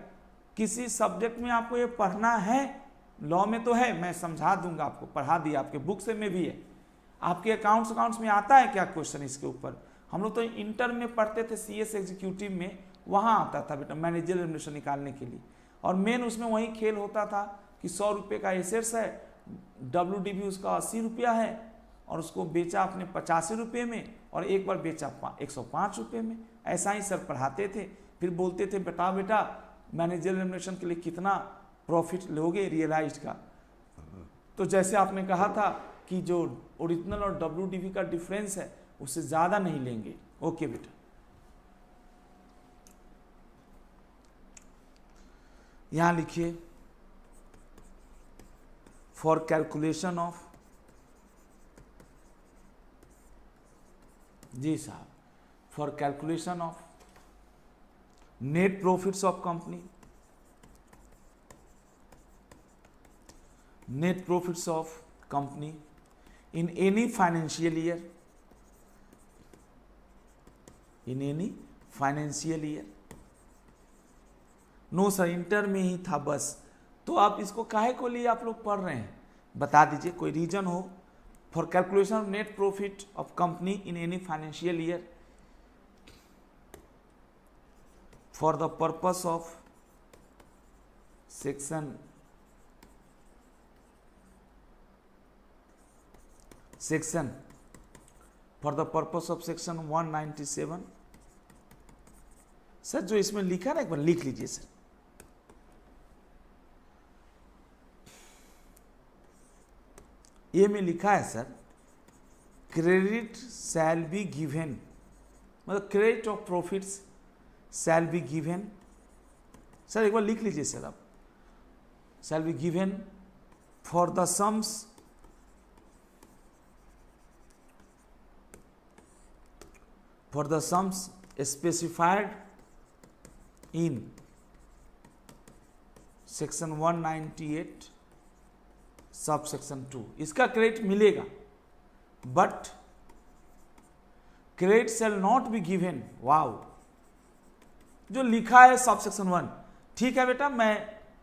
किसी सब्जेक्ट में आपको ये पढ़ना है, लॉ में तो है, मैं समझा दूंगा आपको, पढ़ा दिया, आपके बुक से में भी है। आपके अकाउंट्स में आता है क्या क्वेश्चन इसके ऊपर? हम लोग तो इंटर में पढ़ते थे CS एग्जीक्यूटिव में, वहाँ आता था बेटा मैनेजर रेम्युनरेशन निकालने के लिए, और मेन उसमें वही खेल होता था कि 100 रुपये का एसेट्स है, WDV उसका 80 रुपया है, और उसको बेचा आपने 85 रुपये में, और एक बार बेचा 105 रुपये में। ऐसा ही सर पढ़ाते थे, फिर बोलते थे बेटा मैनेजर रेम्युनरेशन के लिए कितना प्रॉफिट लोगे रियलाइज्ड का। तो जैसे आपने कहा था कि जो ओरिजिनल और WDV का डिफरेंस है उससे ज़्यादा नहीं लेंगे। ओके बेटा, यहाँ लिखिए फॉर कैलकुलेशन ऑफ, जी साहब, for calculation of net profits of company, net profits of company in any financial year, in any financial year। No sir inter में ही था बस, तो आप इसको काहे को लिए आप लोग पढ़ रहे हैं, बता दीजिए, कोई रीजन हो। For calculation of net profit of company in any financial year, for the purpose of section for the purpose of section 197। Sir जो इसमें लिखा ना एक बार लिख लीजिए सर। ये में लिखा है sir, credit shall be given, मतलब credit of profits shall be given. Sir एक बार लिख लीजिए सर आप, shall be given for the sums specified in section 198 subsection 2। इसका क्रेडिट मिलेगा, but credit shall not be given. Wow, जो लिखा है सबसेक्शन 1 ठीक है बेटा, मैं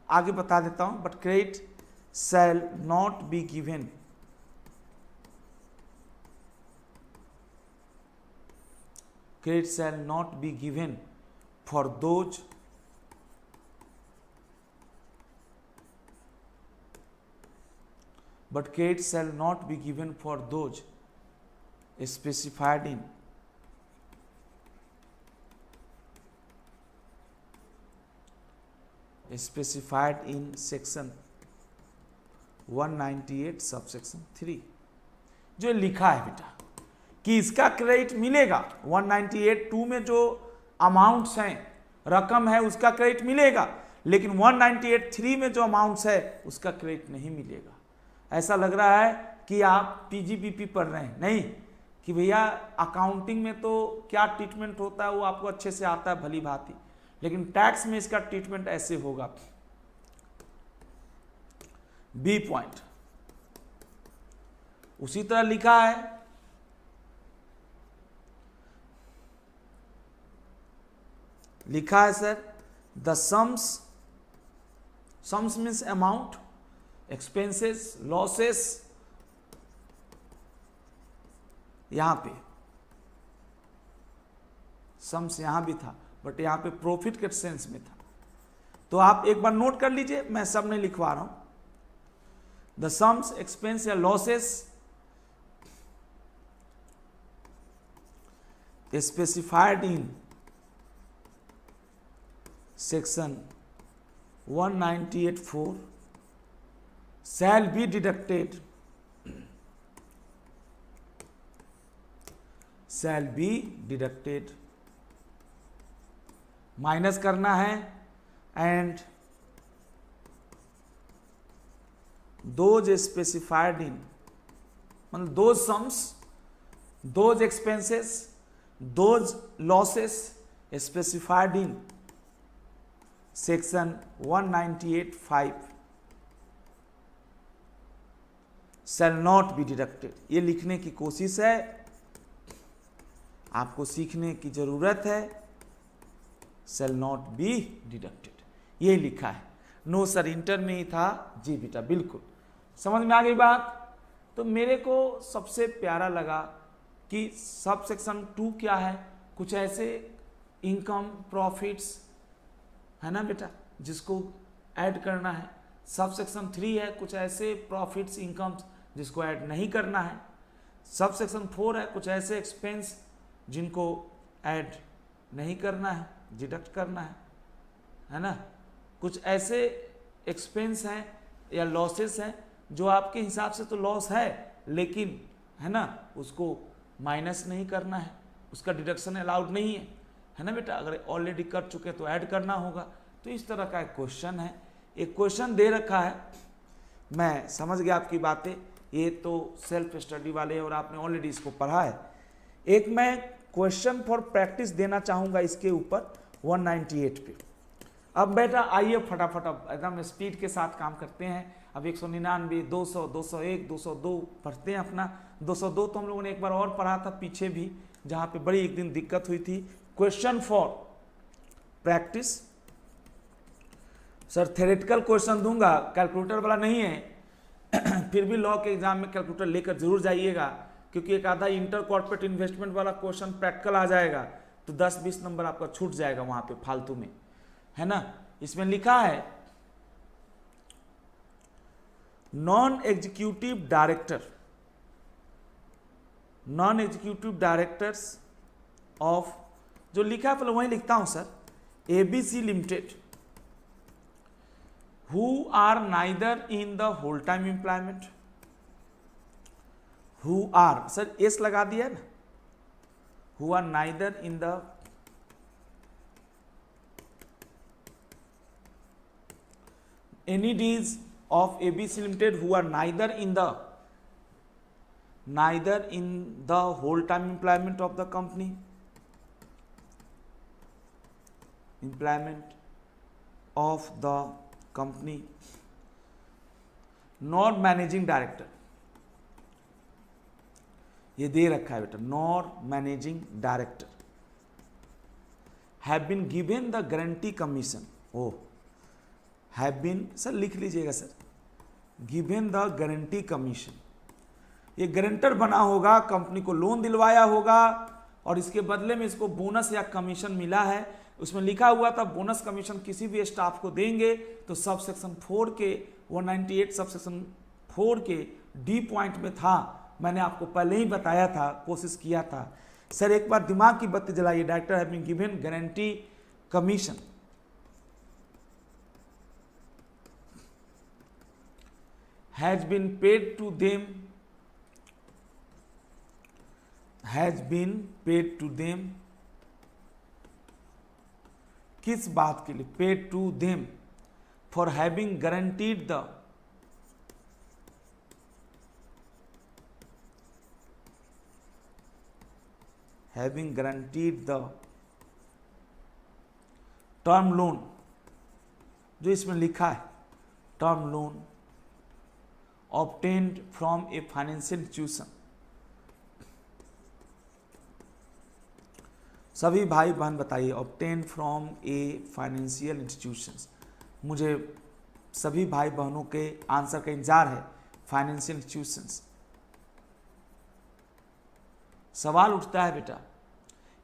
आगे बता देता हूं, but credit shall not be given credit shall not be given for those but credit shall not be given for those specified in section 198 subsection 3। जो लिखा है बेटा कि इसका क्रेडिट मिलेगा, 198(2) में जो अमाउंट्स हैं, रकम है, उसका क्रेडिट मिलेगा, लेकिन 198(3) में जो अमाउंट्स है उसका क्रेडिट नहीं मिलेगा। ऐसा लग रहा है कि आप पीजीबीपी पढ़ रहे हैं, नहीं कि भैया अकाउंटिंग में तो क्या ट्रीटमेंट होता है वो आपको अच्छे से आता है भली भांति, लेकिन टैक्स में इसका ट्रीटमेंट ऐसे होगा। बी पॉइंट उसी तरह लिखा है, लिखा है sir, the sums means amount, expenses, losses, यहां पे सम्स यहां भी था, बट यहां पे प्रॉफिट के सेंस में था। तो आप एक बार नोट कर लीजिए, मैं सब नहीं लिखवा रहा हूं। द सम्स, एक्सपेंस या losses specified in section 198(4) shall be deducted, minus करना है, एंड दोज स्पेसिफाइड इन, मतलब those sums, those expenses, those losses specified in section 198(5) shell not be deducted. ये लिखने की कोशिश है, आपको सीखने की जरूरत है। शैल नॉट बी डिडक्टेड ये लिखा है। नो सर इंटर में ही था जी बेटा, बिल्कुल समझ में आ गई बात। तो मेरे को सबसे प्यारा लगा कि सब सेक्शन 2 क्या है, कुछ ऐसे इनकम प्रॉफिट्स है ना बेटा जिसको ऐड करना है। सब सेक्शन 3 है, कुछ ऐसे प्रॉफिट्स इनकम्स जिसको ऐड नहीं करना है। सब सेक्शन 4 है, कुछ ऐसे एक्सपेंस जिनको ऐड नहीं करना है, डिडक्ट करना है ना। कुछ ऐसे एक्सपेंस हैं या लॉसेस हैं जो आपके हिसाब से तो लॉस है, लेकिन है ना उसको माइनस नहीं करना है, उसका डिडक्शन अलाउड नहीं है ना बेटा। अगर ऑलरेडी कर चुके तो ऐड करना होगा। तो इस तरह का एक क्वेश्चन है, एक क्वेश्चन दे रखा है। मैं समझ गया आपकी बातें, ये तो सेल्फ स्टडी वाले हैं और आपने ऑलरेडी इसको पढ़ा है। एक मैं क्वेश्चन फॉर प्रैक्टिस देना चाहूँगा इसके ऊपर 198 पे। अब बेटा आइए फटाफट अब एकदम स्पीड के साथ काम करते हैं। अब 199, 200, 201, 202 पढ़ते हैं अपना। 202 तो हम लोगों ने एक बार और पढ़ा था पीछे भी, जहाँ पे बड़ी एक दिन दिक्कत हुई थी। Question for practice, sir theoretical question दूंगा, कैलकुलेटर वाला नहीं है। फिर भी लॉ के एग्जाम में कैलकुलेटर लेकर जरूर जाइएगा, क्योंकि एक आधा इंटर कॉर्पोरेट इन्वेस्टमेंट वाला क्वेश्चन प्रैक्टिकल आ जाएगा। तो 10-20 नंबर आपका छूट जाएगा वहां पे फालतू में, है ना। इसमें लिखा है non executive director, non executive directors of, जो लिखा है पहले वही लिखता हूं sir, ABC limited who are neither in the whole time employment, who are, sir S लगा दिया ना, who are neither in the NEDs of ABC Limited who are neither in the whole time employment of the company, employment of the company, nor managing director, ये दे रखा है बेटा, nor managing director have been given the guarantee commission, oh have been, sir लिख लीजिएगा sir, given the guarantee commission, ये गारंटर बना होगा, कंपनी को लोन दिलवाया होगा और इसके बदले में इसको बोनस या कमीशन मिला है। उसमें लिखा हुआ था बोनस कमीशन किसी भी स्टाफ को देंगे तो सब सेक्शन 4 के 198 सब सेक्शन 4 के डी पॉइंट में था, मैंने आपको पहले ही बताया था, कोशिश किया था। सर एक बार दिमाग की बत्ती जलाइए, director have been given guarantee commission, has been paid to them, has been paid to them, किस बात के लिए, paid to them for having guaranteed the, having guaranteed the term loan, जो इसमें लिखा है term loan obtained from a financial institution. सभी भाई बहन बताइए, obtain from a financial institutions, मुझे सभी भाई बहनों के आंसर का इंतजार है। फाइनेंशियल इंस्टीट्यूशंस, सवाल उठता है बेटा,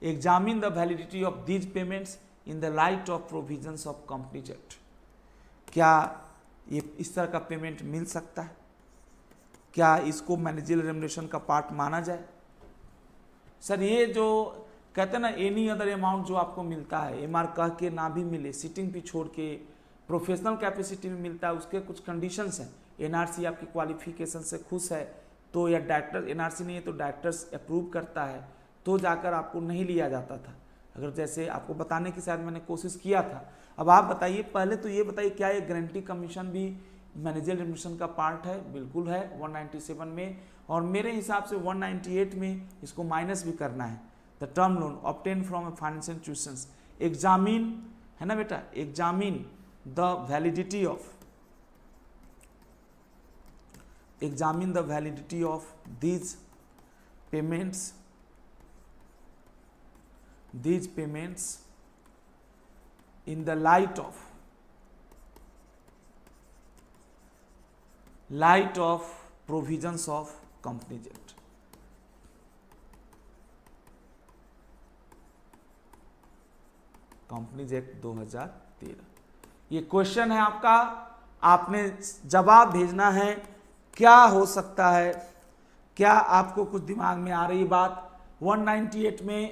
examine the validity of these payments in the light of provisions of companies act, क्या ये इस तरह का पेमेंट मिल सकता है, क्या इसको मैनेजरियल रेम्युनरेशन का पार्ट माना जाए। सर ये जो कहते हैं ना एनी अदर अमाउंट जो आपको मिलता है, एमआर कह के ना भी मिले, सिटिंग भी छोड़ के प्रोफेशनल कैपेसिटी में मिलता है, उसके कुछ कंडीशंस हैं। एनआरसी आपकी क्वालिफिकेशन से खुश है तो, या डायरेक्टर, एनआरसी नहीं है तो डायरेक्टर्स अप्रूव करता है तो जाकर आपको नहीं लिया जाता था। अगर जैसे आपको बताने की शायद मैंने कोशिश किया था। अब आप बताइए, पहले तो ये बताइए क्या ये गारंटी कमीशन भी मैनेजरियल रेम्युनरेशन का पार्ट है? बिल्कुल है, 197 में, और मेरे हिसाब से 198 में इसको माइनस भी करना है। The term loan obtain from financial institutions, examine, है ना बेटा, examine the validity of, examine the validity of these payments in the light of provisions of Companies Act। Companies act 2013, ये क्वेश्चन है आपका, आपने जवाब भेजना है। क्या हो सकता है, क्या आपको कुछ दिमाग में आ रही बात? 198 में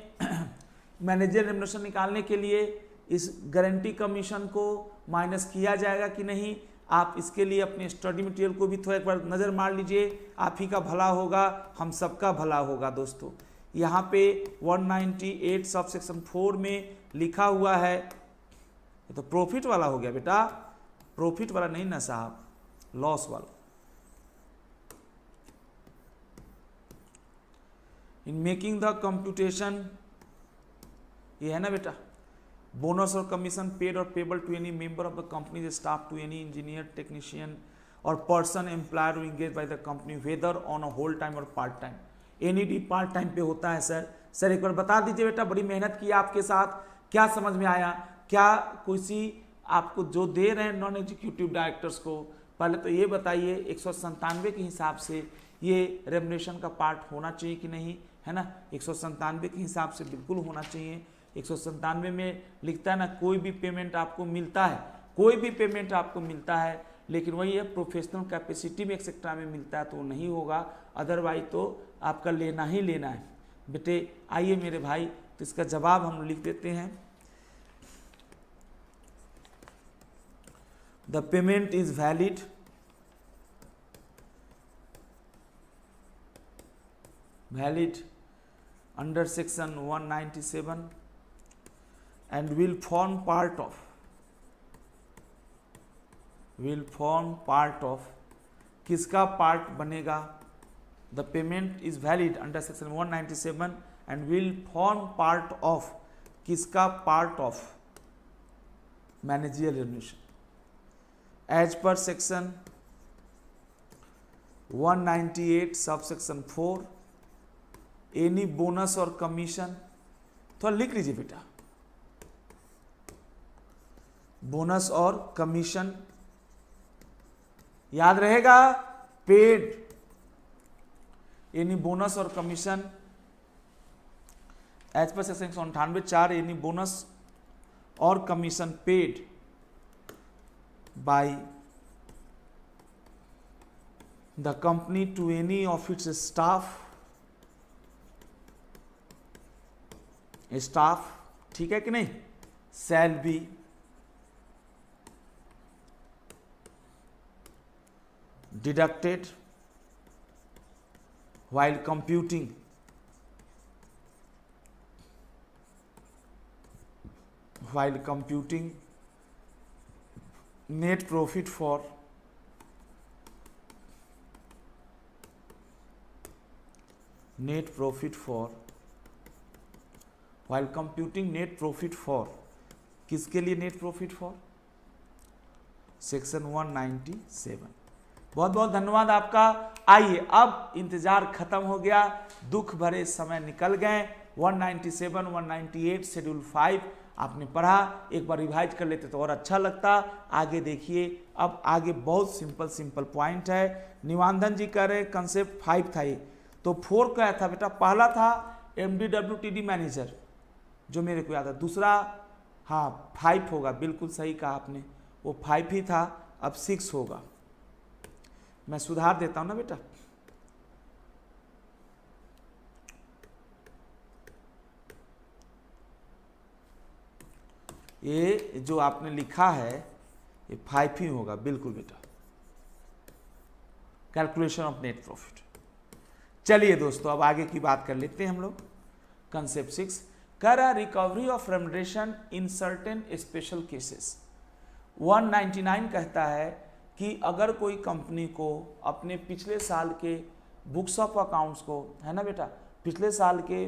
मैनेजर रेम्युनरेशन निकालने के लिए इस गारंटी कमीशन को माइनस किया जाएगा कि नहीं? आप इसके लिए अपने स्टडी मटेरियल को भी थोड़ा एक बार नज़र मार लीजिए, आप ही का भला होगा, हम सबका भला होगा दोस्तों। यहाँ पे 198 सब सेक्शन 4 में लिखा हुआ है, ये तो प्रॉफिट वाला हो गया बेटा, प्रॉफिट वाला नहीं ना साहब, लॉस वाला। इन मेकिंग द कंप्यूटेशन, ये है ना बेटा, bonus or commission paid or payable to any member of the company staff, to any engineer, technician or person employer engage by the company whether on a whole time or part time. NED part time पे होता है सर। सर एक बार बता दीजिए बेटा, बड़ी मेहनत की आपके साथ, क्या समझ में आया? क्या किसी आपको जो दे रहे हैं नॉन एग्जीक्यूटिव डायरेक्टर्स को, पहले तो ये बताइए 197 के हिसाब से ये रेम्युनरेशन का पार्ट होना चाहिए कि नहीं, है ना? 197 के हिसाब से बिल्कुल होना चाहिए। 197 में लिखता है ना, कोई भी पेमेंट आपको मिलता है, कोई भी पेमेंट आपको मिलता है, लेकिन वही है प्रोफेशनल कैपेसिटी में एक्सेट्रा में मिलता है तो वो नहीं होगा, अदरवाइज तो आपका लेना ही लेना है। बेटे आइए मेरे भाई, तो इसका जवाब हम लिख देते हैं, the payment is valid under section 197 and will form part of किसका पार्ट बनेगा, the payment is valid under section 197 and will form part of किसका, part of managerial remuneration as per section 198 subsection 4, any bonus or commission, थोड़ा लिख लीजिए बेटा, बोनस और कमीशन याद रहेगा, paid, any bonus or commission as per section 198(4), any bonus or commission paid by the company to any of its staff, ठीक है कि नहीं, shall be deducted while computing net profit for while computing net profit for किसके लिए नेट प्रॉफिट फॉर, सेक्शन 197। बहुत बहुत धन्यवाद आपका। आइए अब इंतजार खत्म हो गया, दुख भरे समय निकल गए। 197, 198 शेड्यूल 5 आपने पढ़ा, एक बार रिवाइज कर लेते तो और अच्छा लगता। आगे देखिए, अब आगे बहुत सिंपल पॉइंट है। निवांधन जी कह रहे कंसेप्ट 5 था ये, तो 4 क्या था बेटा, पहला था MDWTD मैनेजर जो मेरे को याद है, दूसरा हाँ 5 होगा, बिल्कुल सही कहा आपने, वो 5 ही था, अब 6 होगा। मैं सुधार देता हूं ना बेटा, ये जो आपने लिखा है ये 5 ही होगा, बिल्कुल बेटा, कैलकुलेशन ऑफ नेट प्रॉफिट। चलिए दोस्तों अब आगे की बात कर लेते हैं हम लोग। कंसेप्ट 6 कर recovery of remuneration in certain special cases. 199 कहता है कि अगर कोई कंपनी को अपने पिछले साल के बुक्स ऑफ अकाउंट्स को, है ना बेटा, पिछले साल के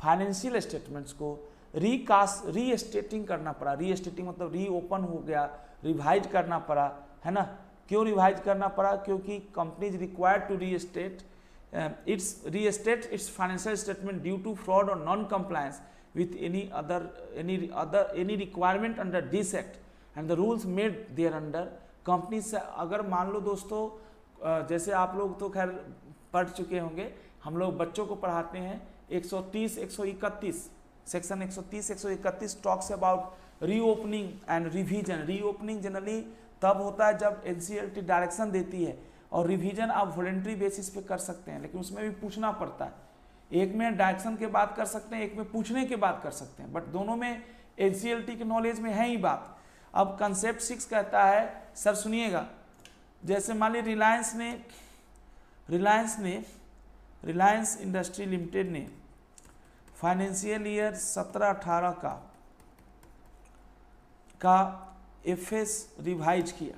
फाइनेंशियल स्टेटमेंट्स को रीस्टेटिंग करना पड़ा, रीस्टेटिंग मतलब रीओपन हो गया, रिवाइज करना पड़ा, है ना। क्यों रिवाइज करना पड़ा, क्योंकि company is required to restate its financial statement due to fraud और non compliance with any requirement under this act and the rules made thereunder. Company से अगर मान लो दोस्तों, जैसे आप लोग तो खैर पढ़ चुके होंगे, हम लोग बच्चों को पढ़ाते हैं 130, 131 section 130, 131 talks about reopening and revision. Reopening generally तब होता है जब NCLT डायरेक्शन देती है, और रिवीजन आप वॉलंटरी बेसिस पे कर सकते हैं, लेकिन उसमें भी पूछना पड़ता है। एक में डायरेक्शन के बाद कर सकते हैं, एक में पूछने के बाद कर सकते हैं, बट दोनों में NCLT के नॉलेज में है ही बात। अब कंसेप्ट 6 कहता है, सर सुनिएगा, जैसे मान ली रिलायंस इंडस्ट्री लिमिटेड ने फाइनेंशियल ईयर 17-18 का FS रिवाइज किया,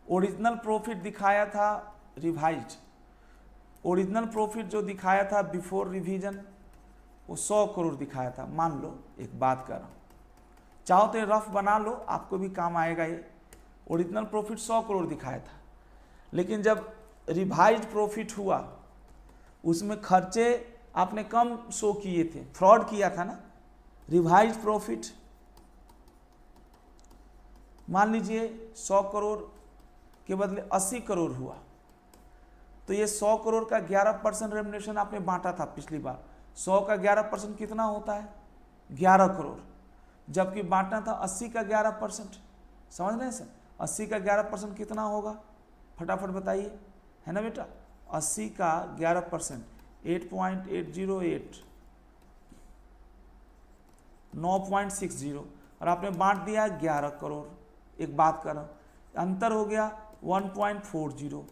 ओरिजिनल प्रॉफिट दिखाया था रिवाइज, ओरिजिनल प्रॉफिट जो दिखाया था बिफोर रिवीजन वो 100 करोड़ दिखाया था। मान लो एक बात कर रहा हूँ, चाहो तो रफ बना लो, आपको भी काम आएगा ये। ओरिजिनल प्रॉफिट 100 करोड़ दिखाया था, लेकिन जब रिवाइज प्रॉफिट हुआ उसमें खर्चे आपने कम शो किए थे, फ्रॉड किया था ना। रिवाइज प्रॉफिट मान लीजिए 100 करोड़ के बदले 80 करोड़ हुआ, तो ये 100 करोड़ का 11% रेम्युनरेशन आपने बांटा था पिछली बार। 100 का 11% कितना होता है, 11 करोड़, जबकि बांटना था 80 का 11%। समझ रहे हैं सर? 80 का 11% कितना होगा, फटाफट बताइए, है ना बेटा? 80 का 11% 8.808 9.60, और आपने बांट दिया 11 करोड़। एक बात कर रहा हूँ, अंतर हो गया 1.40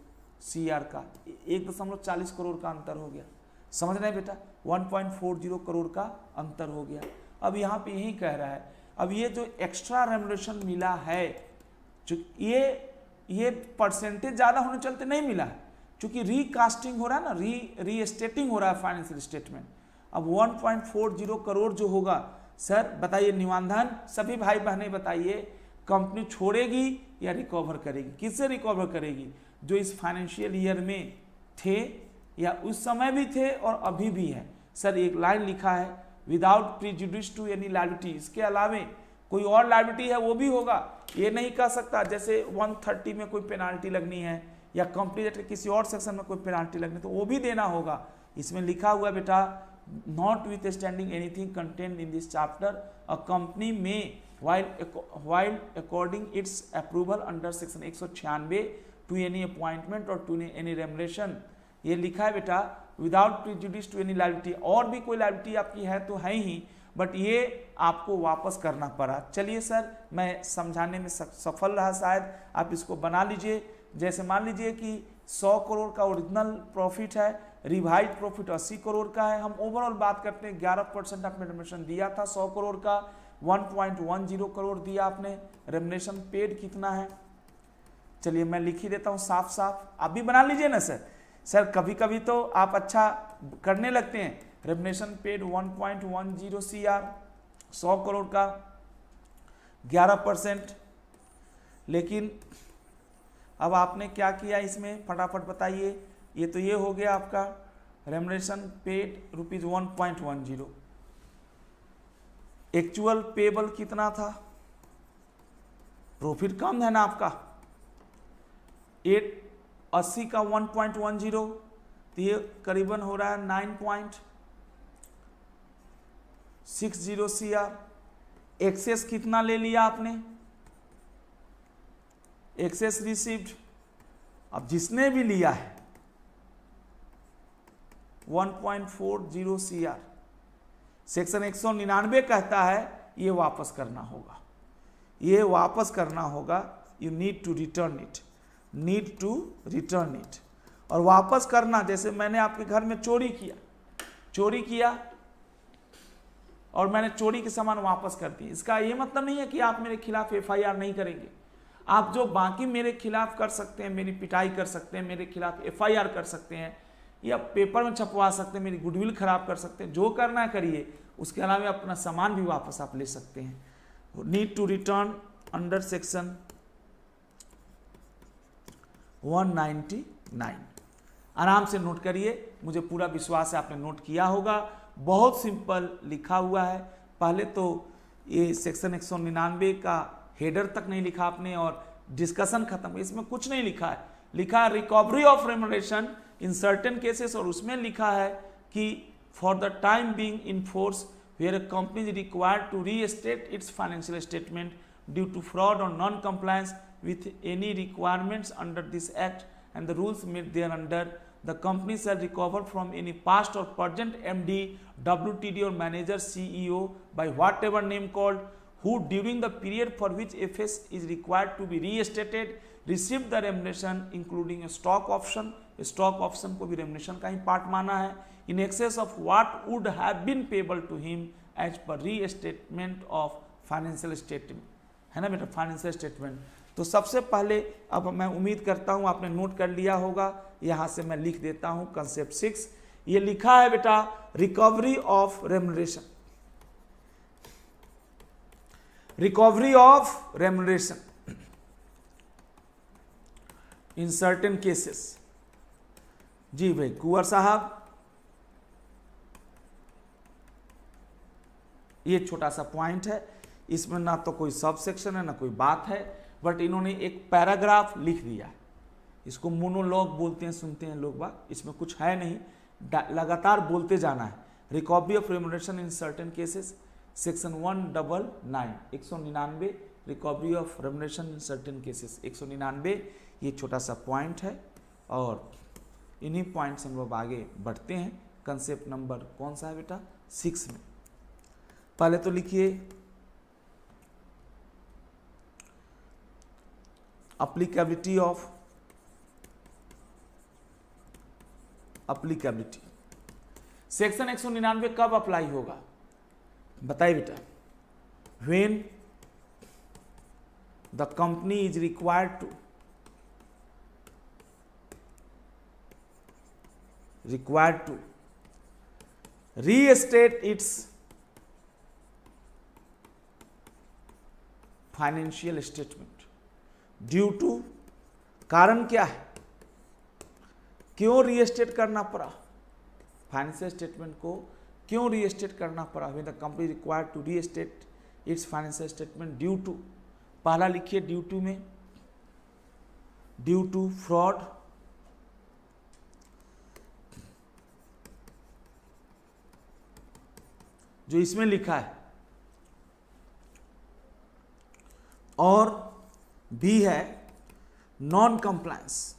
CR का, 1.40 करोड़ का अंतर हो गया। समझ रहे हैं बेटा? 1.40 करोड़ का अंतर हो गया। अब यहाँ पे यही कह रहा है, अब ये जो एक्स्ट्रा रेमुनरेशन मिला है, ये परसेंटेज ज़्यादा होने चलते नहीं मिला है, क्योंकि रीकास्टिंग हो रहा है ना, रीस्टेटिंग हो रहा है फाइनेंशियल स्टेटमेंट। अब 1.40 करोड़ जो होगा, सर बताइए निवांधन, सभी भाई बहनें बताइए, कंपनी छोड़ेगी या रिकवर करेगी? किससे रिकवर करेगी? जो इस फाइनेंशियल ईयर में थे या उस समय भी थे और अभी भी है। सर एक लाइन लिखा है, without prejudice to any liability, इसके अलावे कोई और लायबिलिटी है वो भी होगा। ये नहीं कह सकता जैसे 130 में कोई पेनाल्टी लगनी है या कंपनी के किसी और सेक्शन में कोई पेनाल्टी लगनी, तो वो भी देना होगा। इसमें लिखा हुआ बेटा, notwithstanding anything contained in this chapter, a company may, while according its approval under section 196 to any appointment or to any remuneration, ये लिखा है बेटा without prejudice to any liability, और भी कोई लायबिलिटी आपकी है तो है ही, बट ये आपको वापस करना पड़ा। चलिए सर, मैं समझाने में सफल रहा शायद, आप इसको बना लीजिए। जैसे मान लीजिए कि 100 करोड़ का ओरिजिनल प्रॉफिट है, रिवाइज प्रॉफिट 80 करोड़ का है। हम ओवरऑल बात करते हैं, 11% आपने रेमुनरेशन दिया था 100 करोड़ का, 1.10 करोड़ दिया आपने। रेमुनरेशन पेड कितना है, चलिए मैं लिख ही देता हूँ साफ साफ, आप भी बना लीजिए ना सर। सर कभी कभी तो आप अच्छा करने लगते हैं। रेमुनरेशन पेड 1.10 CR, 100 करोड़ का 11%। लेकिन अब आपने क्या किया इसमें, फटाफट बताइए। ये तो ये हो गया आपका रेमुनरेशन पेड ₹1.10। एक्चुअल पेबल कितना था, प्रॉफिट कम है ना आपका, 80 का 1.10, तो ये करीबन हो रहा है 9.60 CR। एक्सेस कितना ले लिया आपने, एक्सेस रिसीव्ड, अब जिसने भी लिया है 1.40 CR, सेक्शन 199 कहता है ये वापस करना होगा, ये वापस करना होगा। You need to return it, need to return it. और वापस करना, जैसे मैंने आपके घर में चोरी किया और मैंने चोरी के सामान वापस कर दिए, इसका ये मतलब नहीं है कि आप मेरे खिलाफ FIR नहीं करेंगे। आप जो बाकी मेरे खिलाफ कर सकते हैं, मेरी पिटाई कर सकते हैं, मेरे खिलाफ FIR कर सकते हैं, या पेपर में छपवा सकते हैं, मेरी गुडविल खराब कर सकते हैं, जो करना है करिए। उसके अलावा अपना सामान भी वापस आप ले सकते हैं। Need to return under section 199। आराम से नोट करिए, मुझे पूरा विश्वास है आपने नोट किया होगा। बहुत सिंपल लिखा हुआ है। पहले तो ये सेक्शन 199 का हेडर तक नहीं लिखा आपने और डिस्कशन खत्म, इसमें कुछ नहीं लिखा है। लिखा है recovery of remuneration in certain cases, और उसमें लिखा है कि for the time being in force where a company is required to restate its financial statement due to fraud और non compliance with any requirements under this act and the rules made thereunder, the company shall recover from any past or present MD, WTD or manager, CEO by whatever name called, who during the period for which FS is required to be restated received the remuneration including a stock option, stock option को भी remuneration का ही पार्ट माना है, in excess of what would have been payable to him as per restatement of financial statement, है ना बेटा, फाइनेंशियल स्टेटमेंट। तो सबसे पहले अब मैं उम्मीद करता हूं आपने नोट कर लिया होगा, यहां से मैं लिख देता हूं कंसेप्ट 6। ये लिखा है बेटा recovery of remuneration, recovery of remuneration in certain cases. जी भाई कुंवर साहब, ये छोटा सा पॉइंट है, इसमें ना तो कोई सब सेक्शन है ना कोई बात है, बट इन्होंने एक पैराग्राफ लिख दिया है। इसको मोनोलॉग बोलते हैं, सुनते हैं लोग बात, इसमें कुछ है नहीं, लगातार बोलते जाना है। Recovery of remuneration in certain cases, section 199 199 recovery of remuneration in certain cases 199 ये छोटा सा पॉइंट है और इन्हीं पॉइंट से हम लोग आगे बढ़ते हैं। कंसेप्ट नंबर कौन सा है बेटा 6 में। पहले तो लिखिए अप्लीकेबिलिटी ऑफ अप्लीकेबिलिटी सेक्शन 199 कब अप्लाई होगा बताइए बेटा। When the company is required to restate its financial statement due to, कारण क्या है, क्यों रीस्टेट करना पड़ा, फाइनेंशियल स्टेटमेंट को क्यों रीस्टेट करना पड़ा। When the company required to restate its financial statement due to, पहला लिखिए ड्यू टू में, ड्यू टू फ्रॉड, जो इसमें लिखा है, और बी है नॉन कंप्लायंस,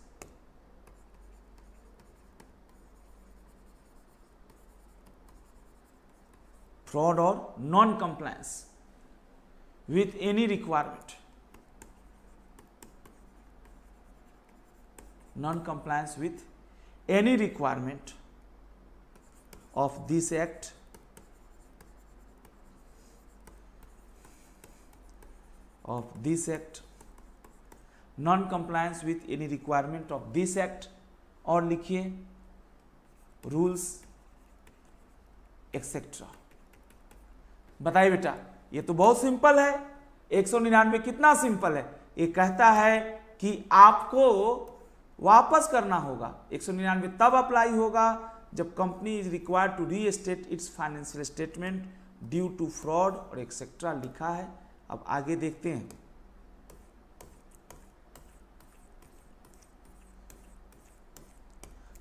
फ्रॉड और non compliance with any requirement, non compliance with any requirement of this act non compliance with any requirement of this act, और लिखिए रूल्स एक्सेट्रा। बताइए बेटा ये तो बहुत सिंपल है। 199 कितना सिंपल है, ये कहता है कि आपको वापस करना होगा। 199 तब अप्लाई होगा जब company is required to restate its financial statement due to fraud और एक्सेट्रा लिखा है। अब आगे देखते हैं।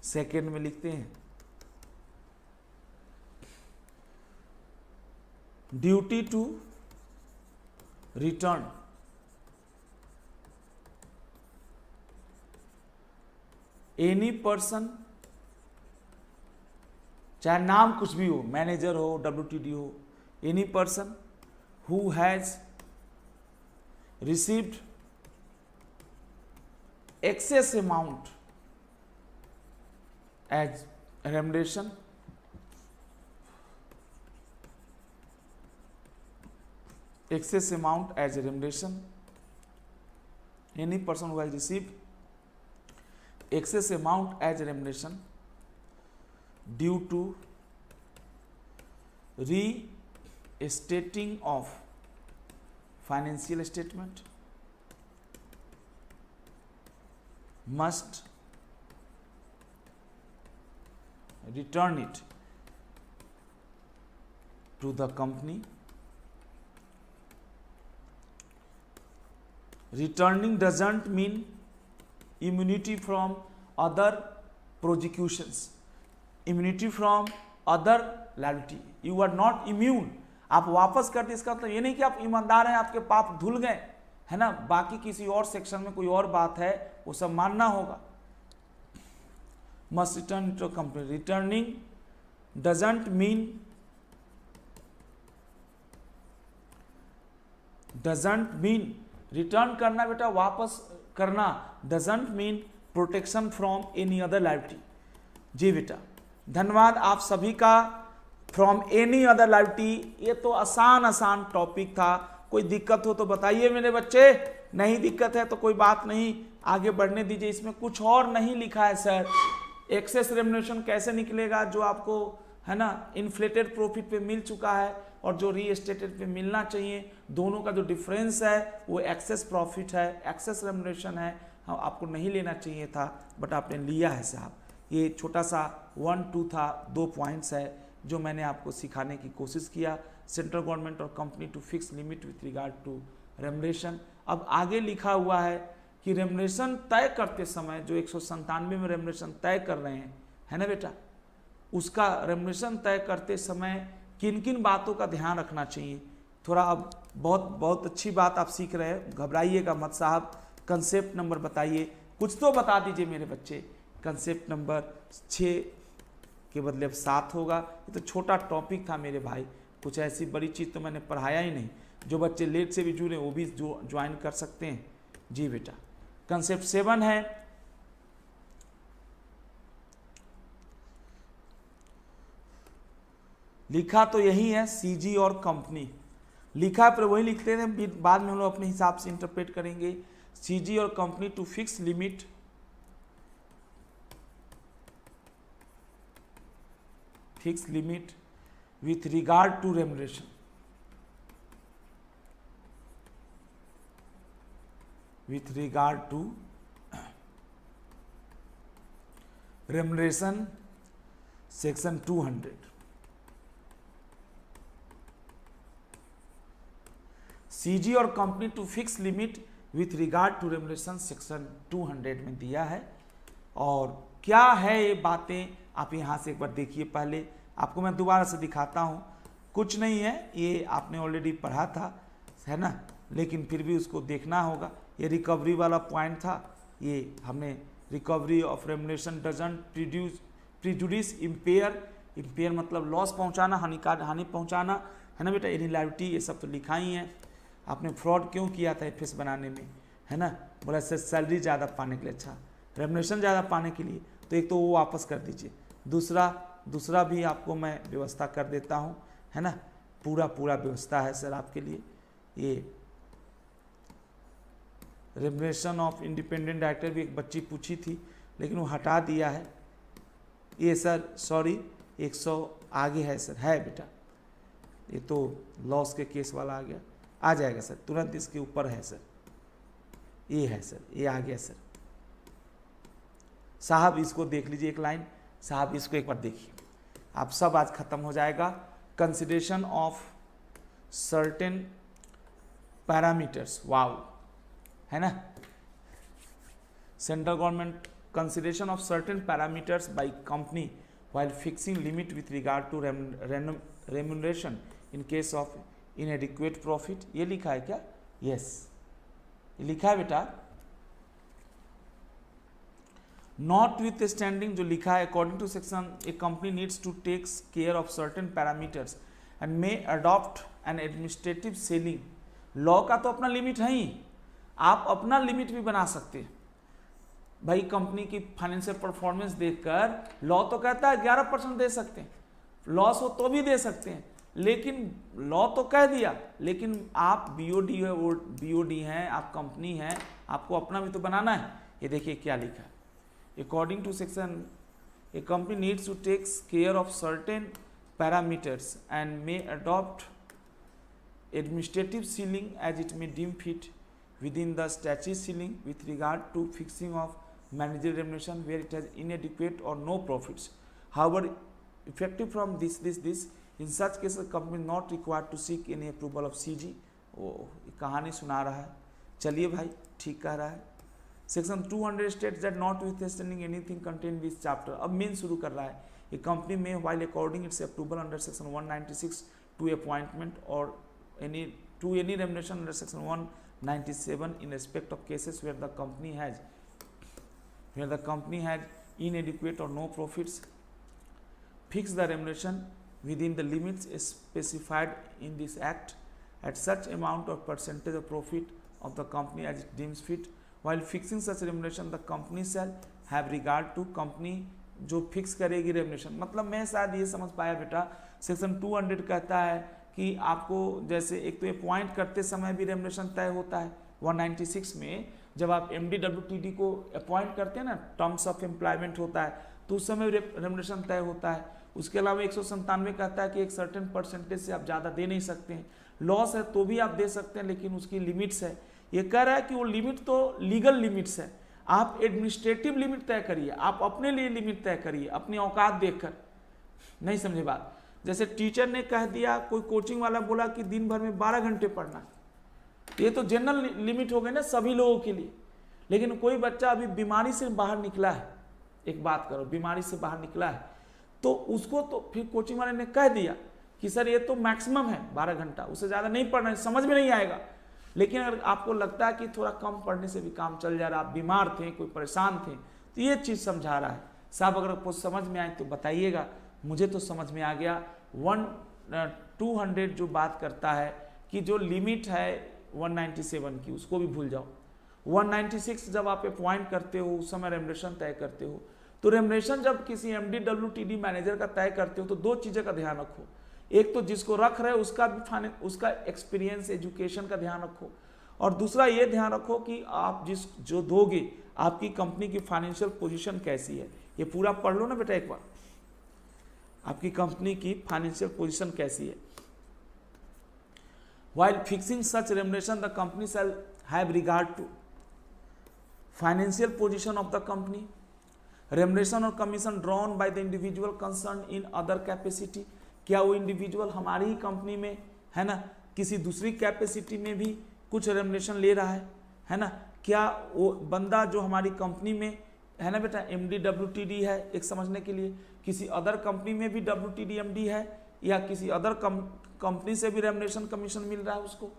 सेकेंड में लिखते हैं duty to return any person, चाहे नाम कुछ भी हो, मैनेजर हो, WTD हो, any person who has received excess amount as remuneration, excess amount as a remuneration, any person who has received excess amount as a remuneration due to restating of financial statement must return it to the company. Returning doesn't mean immunity from other prosecutions, immunity from other liability. You are not immune. आप वापस करते इसका मतलब ये नहीं कि आप ईमानदार हैं, आपके पाप धुल गए, है ना, बाकी किसी और सेक्शन में कोई और बात है, वो सब मानना होगा। Must return to company. Returning doesn't mean return करना बेटा, वापस करना, doesn't mean protection from any other liability. जी बेटा धन्यवाद आप सभी का। फ्रॉम एनी अदर लायबिलिटी, ये तो आसान टॉपिक था, कोई दिक्कत हो तो बताइए मेरे बच्चे, नहीं दिक्कत है तो कोई बात नहीं, आगे बढ़ने दीजिए। इसमें कुछ और नहीं लिखा है सर, एक्सेस रेम्युनरेशन कैसे निकलेगा, जो आपको है ना इन्फ्लेटेड प्रॉफिट पे मिल चुका है और जो रीस्टेटेड पे मिलना चाहिए, दोनों का जो डिफरेंस है वो एक्सेस प्रॉफिट है, एक्सेस रेम्युनरेशन है। हाँ आपको नहीं लेना चाहिए था बट आपने लिया है साहब। ये छोटा सा 1-2 था, 2 पॉइंट्स है जो मैंने आपको सिखाने की कोशिश किया। सेंट्रल गवर्नमेंट और company to fix limit with regard to remuneration. अब आगे लिखा हुआ है कि रेम्युनरेशन तय करते समय जो 197 में रेम्युनरेशन तय कर रहे हैं, है ना बेटा, उसका रेम्युनरेशन तय करते समय किन किन बातों का ध्यान रखना चाहिए। थोड़ा अब बहुत अच्छी बात आप सीख रहे हैं, घबराइएगा मत साहब। कंसेप्ट नंबर बताइए, कुछ तो बता दीजिए मेरे बच्चे। कंसेप्ट नंबर 6 के बदले अब 7 होगा। ये तो छोटा टॉपिक था मेरे भाई, कुछ ऐसी बड़ी चीज़ तो मैंने पढ़ाया ही नहीं। जो बच्चे लेट से भी जुड़े वो भी ज्वाइन कर सकते हैं। जी बेटा, कंसेप्ट 7 है लिखा तो यही है सीजी और कंपनी, लिखा पर वही लिखते हैं, बाद में हम लोग अपने हिसाब से इंटरप्रेट करेंगे। सीजी और company to fix limit with regard to remuneration, with regard to remuneration section 200। CG और company to fix limit with regard to remuneration section 200 में दिया है। और क्या है ये बातें आप यहाँ से एक बार देखिए। पहले आपको मैं दोबारा से दिखाता हूँ, कुछ नहीं है, ये आपने ऑलरेडी पढ़ा था है ना, लेकिन फिर भी उसको देखना होगा। ये रिकवरी वाला पॉइंट था, ये हमने recovery of remuneration doesn't prejudice empire मतलब लॉस पहुँचाना, हानि पहुँचाना है ना बेटा, इनलाइबिलिटी, ये सब तो लिखा ही है। आपने फ्रॉड क्यों किया था एफएस बनाने में, है ना, बोला सर सैलरी ज़्यादा पाने के लिए, अच्छा रेमुनरेशन ज़्यादा पाने के लिए, तो एक तो वो वापस कर दीजिए। दूसरा भी आपको मैं व्यवस्था कर देता हूँ, है ना, पूरा व्यवस्था है सर आपके लिए। ये रेमुनरेशन ऑफ इंडिपेंडेंट डायरेक्टर भी एक बच्ची पूछी थी, लेकिन वो हटा दिया है। ये सर सॉरी 100 आगे है सर, है बेटा, ये तो लॉस के केस वाला आ जाएगा सर, तुरंत इसके ऊपर है सर, ये है सर, ये आ गया सर। साहब इसको देख लीजिए एक लाइन, साहब इसको एक बार देखिए, आप सब आज खत्म हो जाएगा। कंसिडरेशन ऑफ सर्टेन पैरामीटर्स, वाव, है ना, central government consideration of certain parameters by company while fixing limit with regard to remuneration in case of inadequate profit। ये लिखा है क्या? यस, ये लिखा है बेटा। नॉट विथ स्टैंडिंग जो लिखा है, according to section a company needs to takes care of certain parameters and may adopt an administrative ceiling. Law का तो अपना लिमिट है ही, आप अपना लिमिट भी बना सकते हैं भाई। कंपनी की फाइनेंशियल परफॉर्मेंस देखकर लॉ तो कहता है 11% दे सकते हैं, लॉस हो तो भी दे सकते हैं, लेकिन लॉ तो कह दिया, लेकिन आप बीओडी हैं, आप कंपनी हैं, आपको अपना भी तो बनाना है। ये देखिए क्या लिखा है, according to section a company needs to takes care of certain parameters and may adopt administrative ceiling as it may deem fit within the statutory ceiling with regard to fixing of managerial remuneration where it has inadequate or no profits. However, effective from this, in such cases, the company is not required to seek any approval of CG। वो कहानी सुना रहा है, चलिए भाई ठीक कह रहा है। Section 200 states that notwithstanding anything contained in this chapter, अब मेन शुरू कर रहा है। A company may while according its approval under section 196 to appointment or any remuneration under section 197 in respect of cases where the company has inadequate or no profits, fix the remuneration within the limits specified in this act at such amount or percentage of profit of the company as it deems fit। While fixing such remuneration, the company shall have regard to company जो फिक्स करेगी रेमुनेशन। मतलब मैं शायद ये समझ पाया बेटा, सेक्शन 200 कहता है कि आपको जैसे एक तो ये पॉइंट करते समय भी रेमुनेशन तय होता है। 196 में जब आप MD/WTD को अपॉइंट करते हैं ना, टर्म्स ऑफ एम्प्लॉयमेंट होता है, तो उस समय रेमुनेशन तय होता है। उसके अलावा 197 कहता है कि एक सर्टेन परसेंटेज से आप ज़्यादा दे नहीं सकते हैं, लॉस है तो भी आप दे सकते हैं, लेकिन उसकी लिमिट्स है। ये कह रहा है कि वो लिमिट तो लीगल लिमिट्स है, आप एडमिनिस्ट्रेटिव लिमिट तय करिए, आप अपने लिए लिमिट तय करिए अपनी औकात देखकर। नहीं समझे बात? जैसे टीचर ने कह दिया, कोई कोचिंग वाला बोला कि दिन भर में 12 घंटे पढ़ना, ये तो जनरल लिमिट हो गई ना सभी लोगों के लिए। लेकिन कोई बच्चा अभी बीमारी से बाहर निकला है, एक बात करो, बीमारी से बाहर निकला है, तो उसको तो फिर कोचिंग वाले ने कह दिया कि सर ये तो मैक्सिमम है 12 घंटा, उससे ज़्यादा नहीं पढ़ना है, समझ में नहीं आएगा। लेकिन अगर आपको लगता है कि थोड़ा कम पढ़ने से भी काम चल जा रहा है, आप बीमार थे, कोई परेशान थे, तो ये चीज़ समझा रहा है साहब। अगर आपको समझ में आए तो बताइएगा, मुझे तो समझ में आ गया। 200 जो बात करता है कि जो लिमिट है 197 की, उसको भी भूल जाओ। 196 जब आप अपॉइंट करते हो, उस समय रेमुनरेशन तय करते हो, तो रेमुनरेशन जब किसी MD WTD मैनेजर का तय करते हो तो दो चीज़ों का ध्यान रखो। एक तो जिसको रख रहे हो उसका भी उसका एक्सपीरियंस, एजुकेशन का ध्यान रखो, और दूसरा ये ध्यान रखो कि आप जो दोगे, आपकी कंपनी की फाइनेंशियल पोजीशन कैसी है। ये पूरा पढ़ लो ना बेटा एक बार, आपकी कंपनी की फाइनेंशियल पोजीशन कैसी है। While fixing such remuneration, the company shall have regard to financial position of the company, remuneration or commission drawn by the individual concerned in other capacity। क्या वो इंडिविजुअल हमारी ही कंपनी में है ना, किसी दूसरी कैपेसिटी में भी कुछ रेमुनरेशन ले रहा है ना। क्या वो बंदा जो हमारी कंपनी में है ना बेटा MD WTD है, एक समझने के लिए, किसी अदर कंपनी में भी WTD MD है, या किसी अदर कंपनी से भी रेमुनरेशन कमीशन मिल रहा है उसको।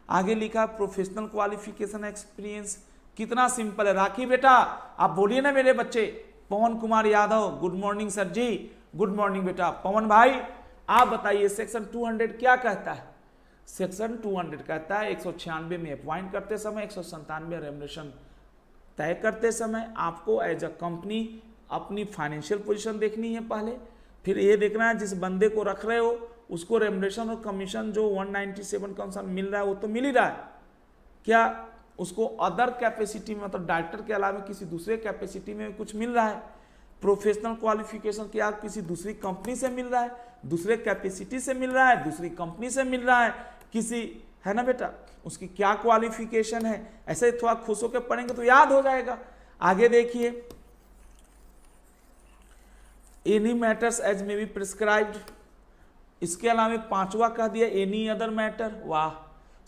आगे लिखा प्रोफेशनल क्वालिफिकेशन एक्सपीरियंस, कितना सिंपल है। राखी बेटा आप बोलिए ना मेरे बच्चे। Pawan Kumar Yadav, good morning sir ji, good morning बेटा। पवन भाई आप बताइए सेक्शन 200 क्या कहता है। सेक्शन 200 कहता है 196 में अपॉइंट करते समय, 197 रेमुनरेशन तय करते समय आपको एज अ कंपनी अपनी फाइनेंशियल पोजीशन देखनी है पहले, फिर ये देखना है जिस बंदे को रख रहे हो उसको रेमुनरेशन और कमीशन जो 197 का अनुसार मिल रहा है वो तो मिल ही रहा है, क्या उसको अदर कैपेसिटी में, मतलब डायरेक्टर के अलावा किसी दूसरे कैपेसिटी में कुछ मिल रहा है। प्रोफेशनल क्वालिफिकेशन क्या किसी दूसरी कंपनी से मिल रहा है, दूसरे कैपेसिटी से मिल रहा है, दूसरी कंपनी से मिल रहा है, किसी है ना बेटा उसकी क्या क्वालिफिकेशन है। ऐसे थोड़ा खुश होकर पढ़ेंगे तो याद हो जाएगा। आगे देखिए, any matters as may be prescribed, इसके अलावा पांचवा कह दिया एनी अदर मैटर, वाह,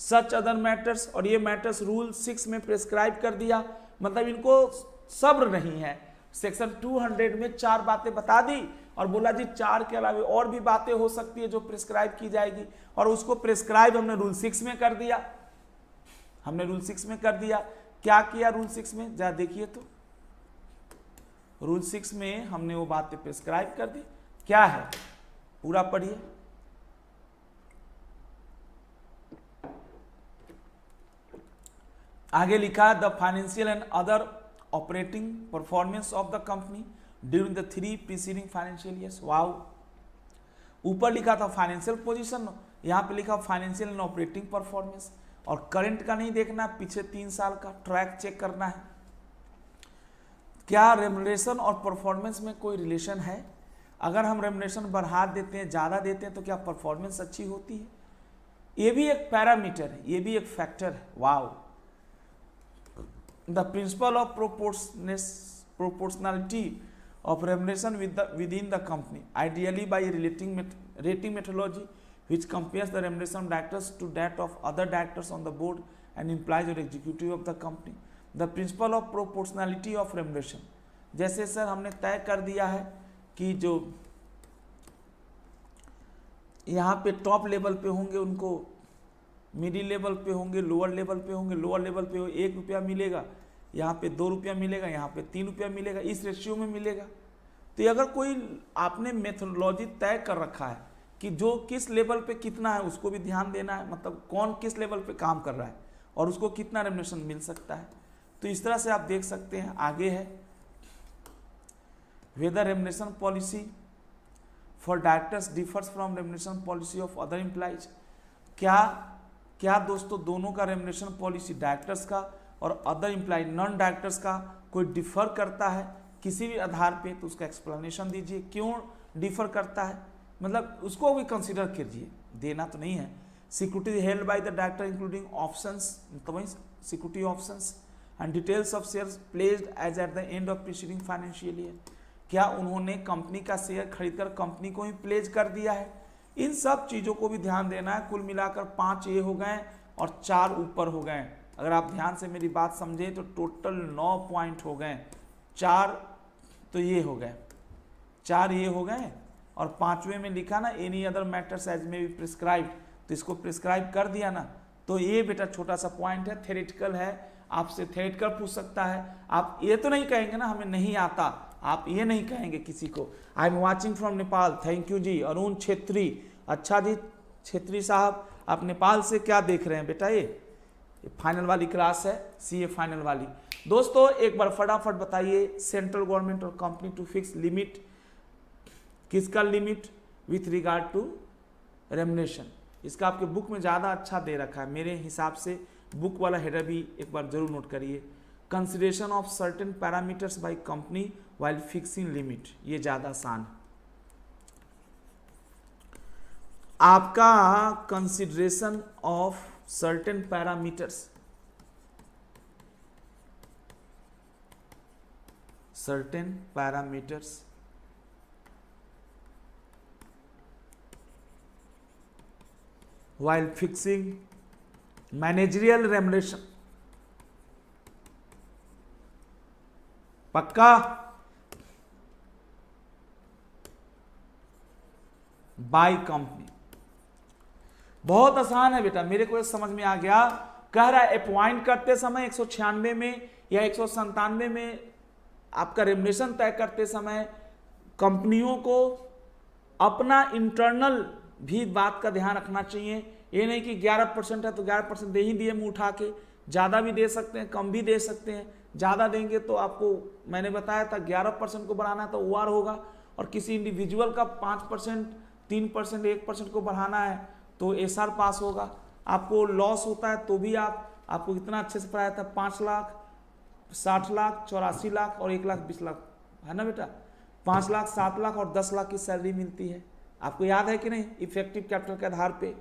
सच अदर मैटर्स, और ये मैटर्स रूल 6 में प्रिस्क्राइब कर दिया, मतलब इनको सब्र नहीं है। सेक्शन 200 में 4 बातें बता दी और बोला जी 4 के अलावा और भी बातें हो सकती है जो प्रिस्क्राइब की जाएगी, और उसको प्रिस्क्राइब हमने रूल 6 में कर दिया। हमने रूल 6 में कर दिया। क्या किया रूल 6 में, जरा देखिए तो। रूल 6 में हमने वो बातें प्रिस्क्राइब कर दी, क्या है पूरा पढ़िए। आगे लिखा the financial and other operating performance of the company during the 3 preceding financial years. Wow, ऊपर लिखा था फाइनेंशियल पोजीशन, यहाँ पे लिखा फाइनेंशियल एंड ऑपरेटिंग परफॉर्मेंस, और करंट का नहीं देखना, पीछे 3 साल का ट्रैक चेक करना है। क्या रेमुनरेशन और परफॉर्मेंस में कोई रिलेशन है? अगर हम रेमुनरेशन बढ़ा देते हैं, ज़्यादा देते हैं, तो क्या परफॉर्मेंस अच्छी होती है? ये भी एक पैरामीटर है, ये भी एक फैक्टर है। Wow, the principle of proportionality of remuneration within the company, ideally by rating methodology which compares the remuneration of directors to that of other directors on the board and employees or executive of the company. The principle of proportionality of remuneration, जैसे सर हमने तय कर दिया है कि जो यहाँ पे टॉप लेवल पे होंगे उनको मिडिल लेवल पे होंगे, लोअर लेवल पे होंगे, लोअर लेवल पे 1 रुपया मिलेगा, यहाँ पे 2 रुपया मिलेगा, यहाँ पे 3 रुपया मिलेगा, इस रेशियो में मिलेगा। तो अगर कोई आपने मेथोडोलॉजी तय कर रखा है कि जो किस लेवल पे कितना है उसको भी ध्यान देना है, मतलब कौन किस लेवल पे काम कर रहा है और उसको कितना रेमुनरेशन मिल सकता है। तो इस तरह से आप देख सकते हैं। आगे है whether remuneration policy for directors differs from remuneration policy of other employees. क्या दोस्तों दोनों का रेमुनरेशन पॉलिसी डायरेक्टर्स का और अदर एम्प्लॉय नॉन डायरेक्टर्स का कोई डिफर करता है किसी भी आधार पे? तो उसका एक्सप्लेनेशन दीजिए, क्यों डिफर करता है, मतलब उसको भी कंसीडर कीजिए, देना तो नहीं है। Security held by the director including options, तो वही security options and details of shares placed as at the end of preceding financial year. क्या उन्होंने कंपनी का शेयर खरीदकर कंपनी को ही प्लेज कर दिया है? इन सब चीज़ों को भी ध्यान देना है। कुल मिलाकर 5 ये हो गए और 4 ऊपर हो गए। अगर आप ध्यान से मेरी बात समझें तो टोटल 9 पॉइंट हो गए। 4 तो ये हो गए, 4 ये हो गए और 5वें में लिखा ना एनी अदर मैटर्स एज में बी प्रिस्क्राइब, तो इसको प्रिस्क्राइब कर दिया ना। तो ये बेटा छोटा सा पॉइंट है, थेरेटिकल है, आपसे थेरेटिकल पूछ सकता है। आप ये तो नहीं कहेंगे ना हमें नहीं आता, आप ये नहीं कहेंगे किसी को। I am watching from Nepal, thank you जी। अरुण छेत्री, अच्छा जी छेत्री साहब, आप नेपाल से क्या देख रहे हैं बेटा? ये फाइनल वाली क्लास है, सीए फाइनल वाली। दोस्तों एक बार फटाफट बताइए, सेंट्रल गवर्नमेंट और कंपनी टू फिक्स लिमिट, किसका limit with regard to remuneration? इसका आपके बुक में ज़्यादा अच्छा दे रखा है मेरे हिसाब से, बुक वाला हेडर भी एक बार जरूर नोट करिए। Consideration of certain parameters by company while fixing limit, ये ज़्यादा आसान है आपका। Consideration of certain parameters, certain parameters while fixing managerial remuneration, पक्का? बाय कंपनी, बहुत आसान है बेटा, मेरे को समझ में आ गया। कह रहा है अपॉइंट करते समय 196 में या 197 में आपका रेमुनेशन तय करते समय कंपनियों को अपना इंटरनल भी बात का ध्यान रखना चाहिए। ये नहीं कि 11% है तो 11% दे ही दिए मुंह उठा के, ज़्यादा भी दे सकते हैं, कम भी दे सकते हैं। ज़्यादा देंगे तो आपको मैंने बताया था 11% को बढ़ाना है तो ओआर होगा, और किसी इंडिविजुअल का 5%, 3%, 1% को बढ़ाना है तो एसआर पास होगा। आपको लॉस होता है तो भी आपको इतना अच्छे से पढ़ाया था, 5 लाख, 60 लाख, 84 लाख और 1,20,00,000 है ना बेटा? 5 लाख, 7 लाख और 10 लाख की सैलरी मिलती है, आपको याद है कि नहीं? इफेक्टिव कैपिटल के आधार पे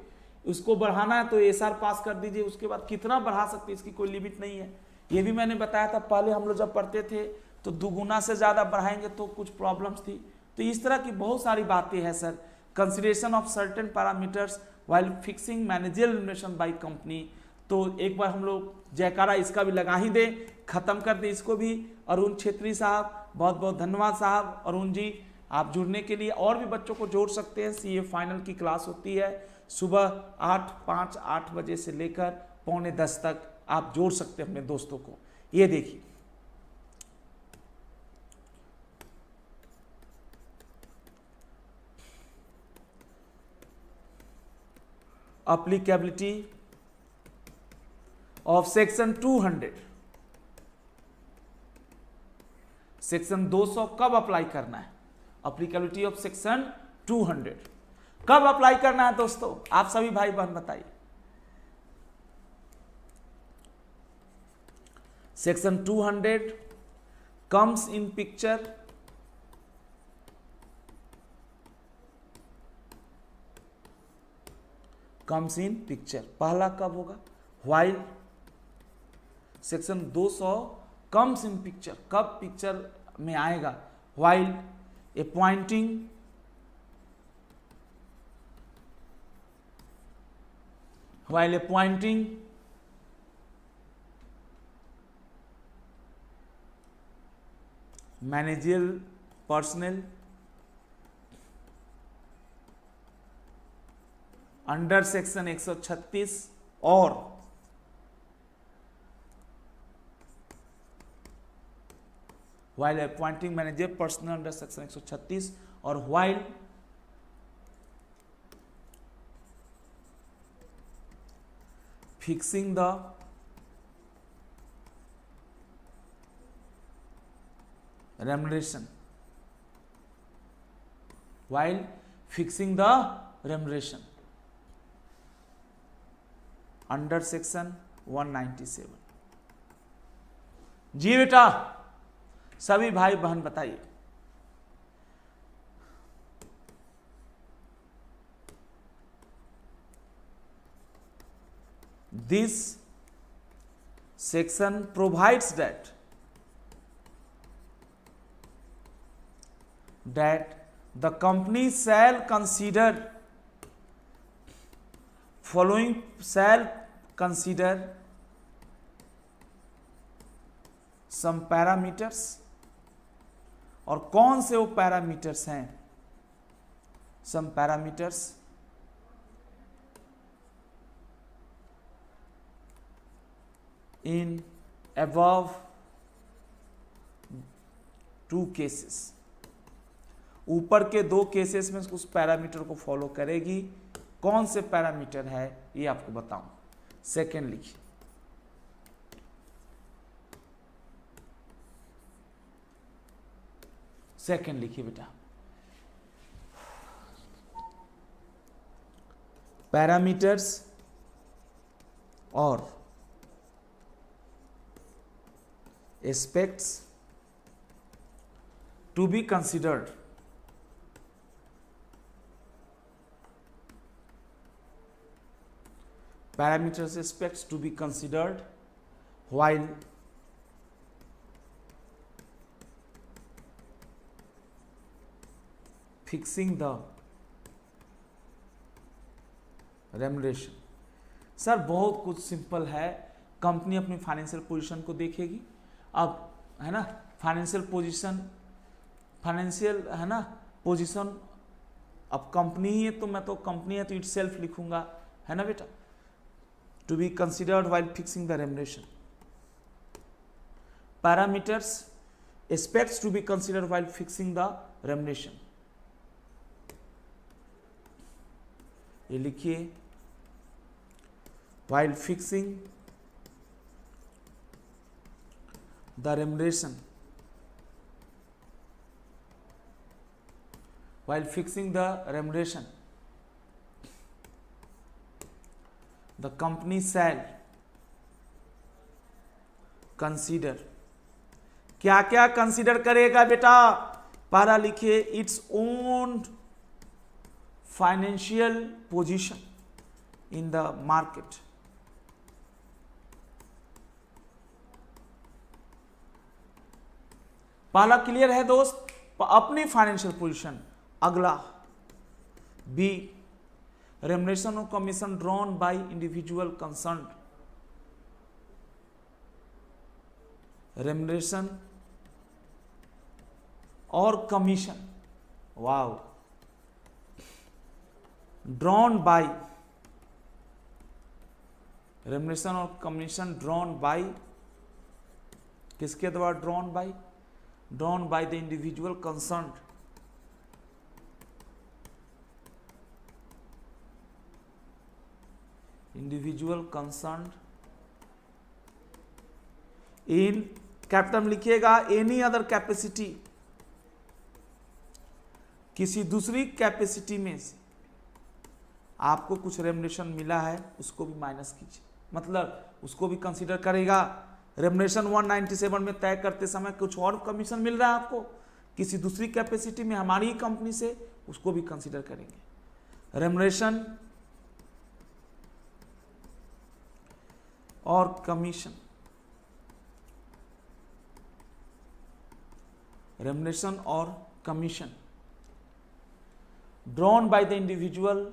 उसको बढ़ाना है तो एसआर पास कर दीजिए, उसके बाद कितना बढ़ा सकते हैं इसकी कोई लिमिट नहीं है। ये भी मैंने बताया था, पहले हम लोग जब पढ़ते थे तो दुगुना से ज़्यादा बढ़ाएंगे तो कुछ प्रॉब्लम्स थी। तो इस तरह की बहुत सारी बातें हैं sir. Consideration of certain parameters while fixing managerial remuneration by company, तो एक बार हम लोग जयकारा इसका भी लगा ही दे, खत्म कर दे इसको भी। अरुण छेत्री साहब बहुत बहुत धन्यवाद साहब, अरुण जी आप जुड़ने के लिए। और भी बच्चों को जोड़ सकते हैं, सीए फाइनल की क्लास होती है सुबह 8 बजे से लेकर 9:45 तक, आप जोड़ सकते हैं अपने दोस्तों को। ये देखिए एप्लीकेबिलिटी ऑफ सेक्शन 200, सेक्शन 200 कब अप्लाई करना है? एप्लीकेबिलिटी ऑफ सेक्शन 200 कब अप्लाई करना है दोस्तों? आप सभी भाई बहन बताइए। सेक्शन 200 कम्स इन पिक्चर पहला कब होगा? While section 200 comes in picture, कब पिक्चर में आएगा? While appointing managerial personal under section 136 और while appointing manager personnel under section 136 और while fixing the remuneration, under section 197। जी बेटा सभी भाई बहन बताइए। This section provides that the company shall consider some parameters, और कौन से वो पैरामीटर्स हैं? some parameters in above two cases, ऊपर के दो केसेस में उस पैरामीटर को फॉलो करेगी। कौन से पैरामीटर है ये आपको बताऊं। सेकेंड लिखिए, सेकेंड लिखिए बेटा, पैरामीटर्स और aspects to be considered parameters aspects to be considered while fixing the remuneration। Sir बहुत कुछ सिंपल है, कंपनी अपनी फाइनेंशियल पोजीशन को देखेगी। अब है ना फाइनेंशियल पोजीशन, फाइनेंशियल है ना पोजीशन, अब कंपनी ही है तो मैं तो कंपनी है तो इट सेल्फ लिखूंगा, है ना बेटा। To be considered while fixing the remuneration, parameters aspects to be considered while fixing the remuneration, ये लिखिए, while fixing the remuneration, while fixing the remuneration the company shall consider, क्या क्या कंसीडर करेगा बेटा, पहला लिखिए its own financial position in the market, पहला क्लियर है दोस्त, अपनी फाइनेंशियल पोजीशन। अगला B, remuneration or commission drawn by individual concerned, remuneration or commission, wow, drawn by, remuneration or commission drawn by, किसके द्वारा drawn by, drawn by the individual concerned, individual concern in, capital लिखिएगा, एनी अदर कैपेसिटी, किसी दूसरी कैपेसिटी में से आपको कुछ रेमुनेशन मिला है उसको भी माइनस कीजिए, मतलब उसको भी कंसीडर करेगा। रेमुनेशन 197 में तय करते समय कुछ और कमीशन मिल रहा है आपको किसी दूसरी कैपेसिटी में हमारी ही कंपनी से, उसको भी कंसीडर करेंगे। रेमुनेशन और कमीशन, रेमुनेशन और commission drawn by the individual,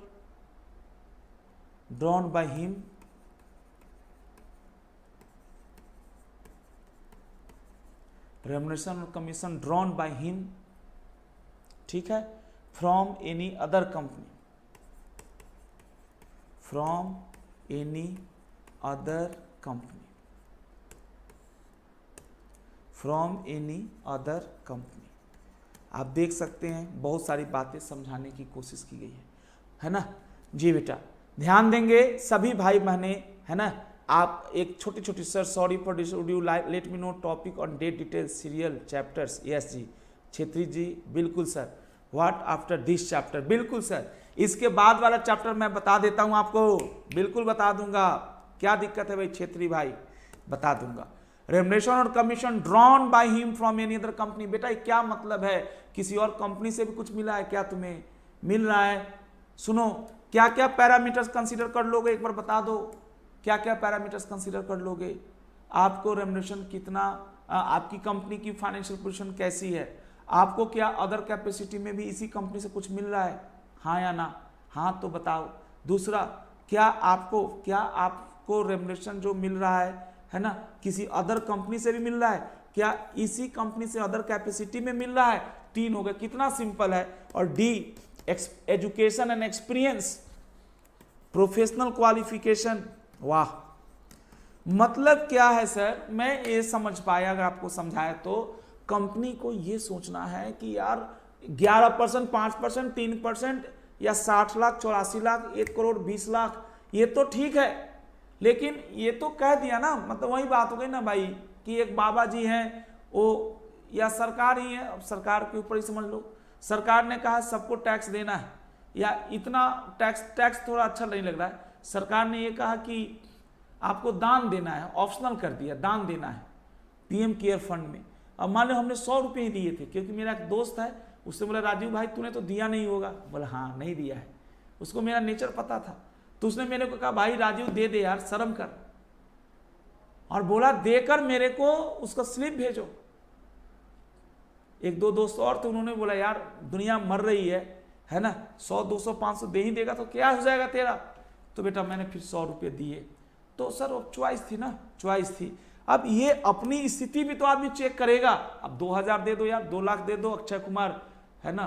drawn by him, remuneration और कमीशन ड्रॉन बाय हिम, ठीक है, from any other company, from any other company, from any other company. आप देख सकते हैं बहुत सारी बातें समझाने की कोशिश की गई है ना जी बेटा। ध्यान देंगे सभी भाई बहने, है ना। आप एक छोटी छोटी, sir sorry for this, would you let me know topic on date details serial chapters. Yes जी छेत्री जी, बिल्कुल sir. What after this chapter, बिल्कुल सर। इसके बाद वाला चैप्टर मैं बता देता हूं आपको, बिल्कुल बता दूंगा। क्या दिक्कत है भाई छेत्री भाई, बता दूंगा। रेमुनेशन और commission drawn by him from any other company, बेटा क्या मतलब है, किसी और कंपनी से भी कुछ मिला है क्या तुम्हें, मिल रहा है। सुनो, क्या क्या पैरामीटर्स कंसीडर कर लोगे, एक बार बता दो क्या क्या पैरामीटर्स कंसीडर कर लोगे। आपको रेमुनेशन कितना, आपकी कंपनी की फाइनेंशियल पोजीशन कैसी है, आपको क्या अदर कैपेसिटी में भी इसी कंपनी से कुछ मिल रहा है, हाँ या ना, हाँ तो बताओ। दूसरा, क्या आपको रेमुनेशन जो मिल रहा है ना, किसी अदर कंपनी से भी मिल रहा है, क्या इसी कंपनी से अदर कैपेसिटी में मिल रहा है। 3 हो गया, कितना सिंपल है। और D, education and experience, professional qualification. वाह, मतलब क्या है सर, मैं ये समझ पाया, अगर आपको समझाया तो कंपनी को ये सोचना है कि यार 11%, 5%, 3% या 60 लाख, 84 लाख, 1 करोड़ 20 लाख, ये तो ठीक है, लेकिन ये तो कह दिया ना, मतलब वही बात हो गई ना भाई कि एक बाबा जी हैं वो, या सरकार ही है, अब सरकार के ऊपर ही समझ लो, सरकार ने कहा सबको टैक्स देना है, या इतना टैक्स थोड़ा अच्छा नहीं लग रहा है, सरकार ने ये कहा कि आपको दान देना है, ऑप्शनल कर दिया, दान देना है पीएम केयर फंड में। अब मान लो हमने 100 रुपये ही दिए थे, क्योंकि मेरा एक दोस्त है, उससे बोला राजीव भाई तूने तो दिया नहीं होगा, बोला हाँ नहीं दिया है, उसको मेरा नेचर पता था, तो उसने मेरे को कहा भाई राजीव दे दे यार, शर्म कर, और बोला देकर मेरे को उसका स्लिप भेजो। एक दो दोस्त और थे, उन्होंने बोला यार दुनिया मर रही है ना, 100, 200, 500 दे ही देगा तो क्या हो जाएगा तेरा, तो बेटा मैंने फिर 100 रुपये दिए। तो सर अब चॉइस थी ना, चॉइस थी। अब ये अपनी स्थिति भी तो आदमी चेक करेगा, अब 2000 दे दो यार, 2 लाख दे दो, अक्षय कुमार है ना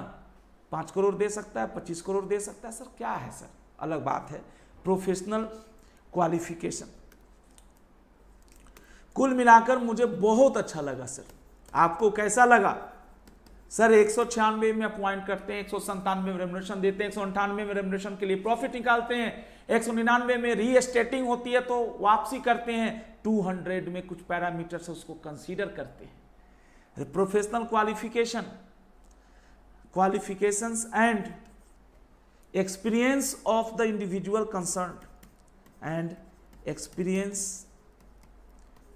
5 करोड़ दे सकता है, 25 करोड़ दे सकता है, सर क्या है सर, अलग बात है। प्रोफेशनल क्वालिफिकेशन, कुल मिलाकर मुझे बहुत अच्छा लगा सर, आपको कैसा लगा सर? 196 में अपॉइंट करते हैं, 197 में रेम्युनरेशन देते हैं, 198 में रेम्युनरेशन के लिए प्रॉफिट निकालते हैं, 199 में रीएस्टेटिंग होती है तो वापसी करते हैं, 200 में कुछ पैरामीटर से उसको कंसीडर करते हैं। Professional qualifications and experience of the individual concern, and experience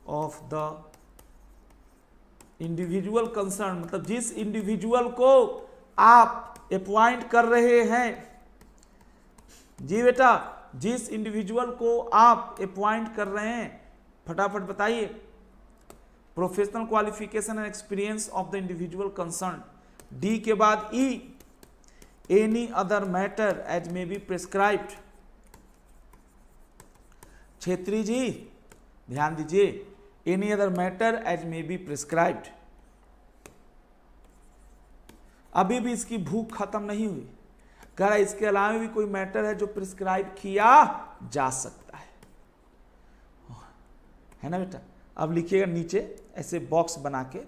of the individual concern, मतलब जिस इंडिविजुअल को आप अपॉइंट कर रहे हैं, जी बेटा जिस इंडिविजुअल को आप अपॉइंट कर रहे हैं, फटाफट बताइए। Professional qualification and experience of the individual concern, D के बाद E, any other matter as may be prescribed. Chhetri ji ध्यान दीजिए, any other matter as may be prescribed. अभी भी इसकी भूख खत्म नहीं हुई, कह रहा इसके अलावा भी कोई मैटर है जो प्रिस्क्राइब किया जा सकता है ना बेटा। अब लिखिएगा नीचे ऐसे बॉक्स बना के,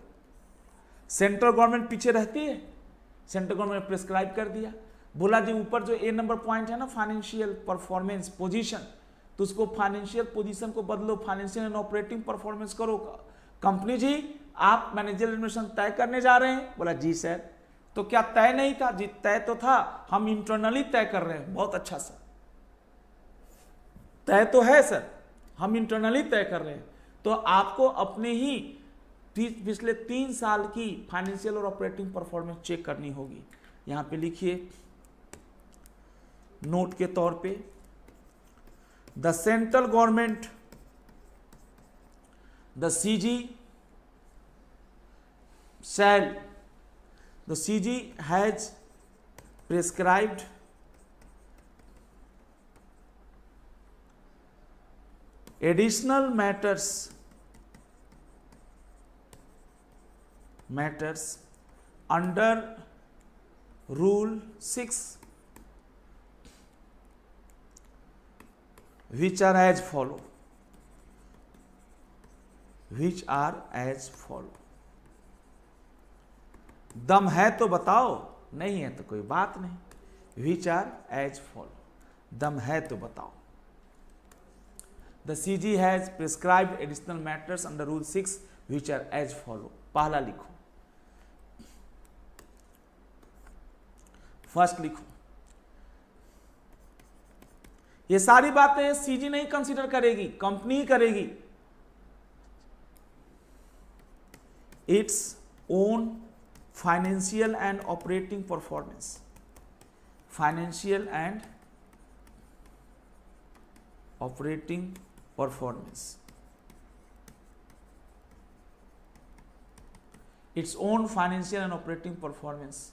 सेंट्रल गवर्नमेंट पीछे रहती है, सेंट्रल गवर्नमेंट ने प्रिस्क्राइब कर दिया, बोला जी ऊपर जो ए नंबर पॉइंट है ना फाइनेंशियल परफॉर्मेंस पोजीशन, तो उसको फाइनेंशियल पोजीशन को बदलो, फाइनेंशियल एंड ऑपरेटिंग परफॉर्मेंस करो। कंपनी जी आप मैनेजर रेम्युनरेशन तय करने जा रहे हैं, बोला जी सर। तो क्या तय नहीं था? जी तय तो था, हम इंटरनली तय कर रहे हैं। बहुत अच्छा सर, तय तो है सर, हम इंटरनली तय कर रहे हैं। तो आपको अपने ही पिछले 3 साल की फाइनेंशियल और ऑपरेटिंग परफॉर्मेंस चेक करनी होगी। यहां पे लिखिए नोट के तौर पे, the central government, the CG shall, the CG has prescribed additional matters under Rule 6, which are as follow, दम है तो बताओ, नहीं है तो कोई बात नहीं। विच आर एज फॉलो, दम है तो बताओ। The CG has prescribed additional matters under rule 6 which are as follow. पहला लिखो, फर्स्ट लिखो। ये सारी बातें सीजी नहीं कंसीडर करेगी, कंपनी ही करेगी। Its own financial and operating performance, financial and operating performance, its own financial and operating performance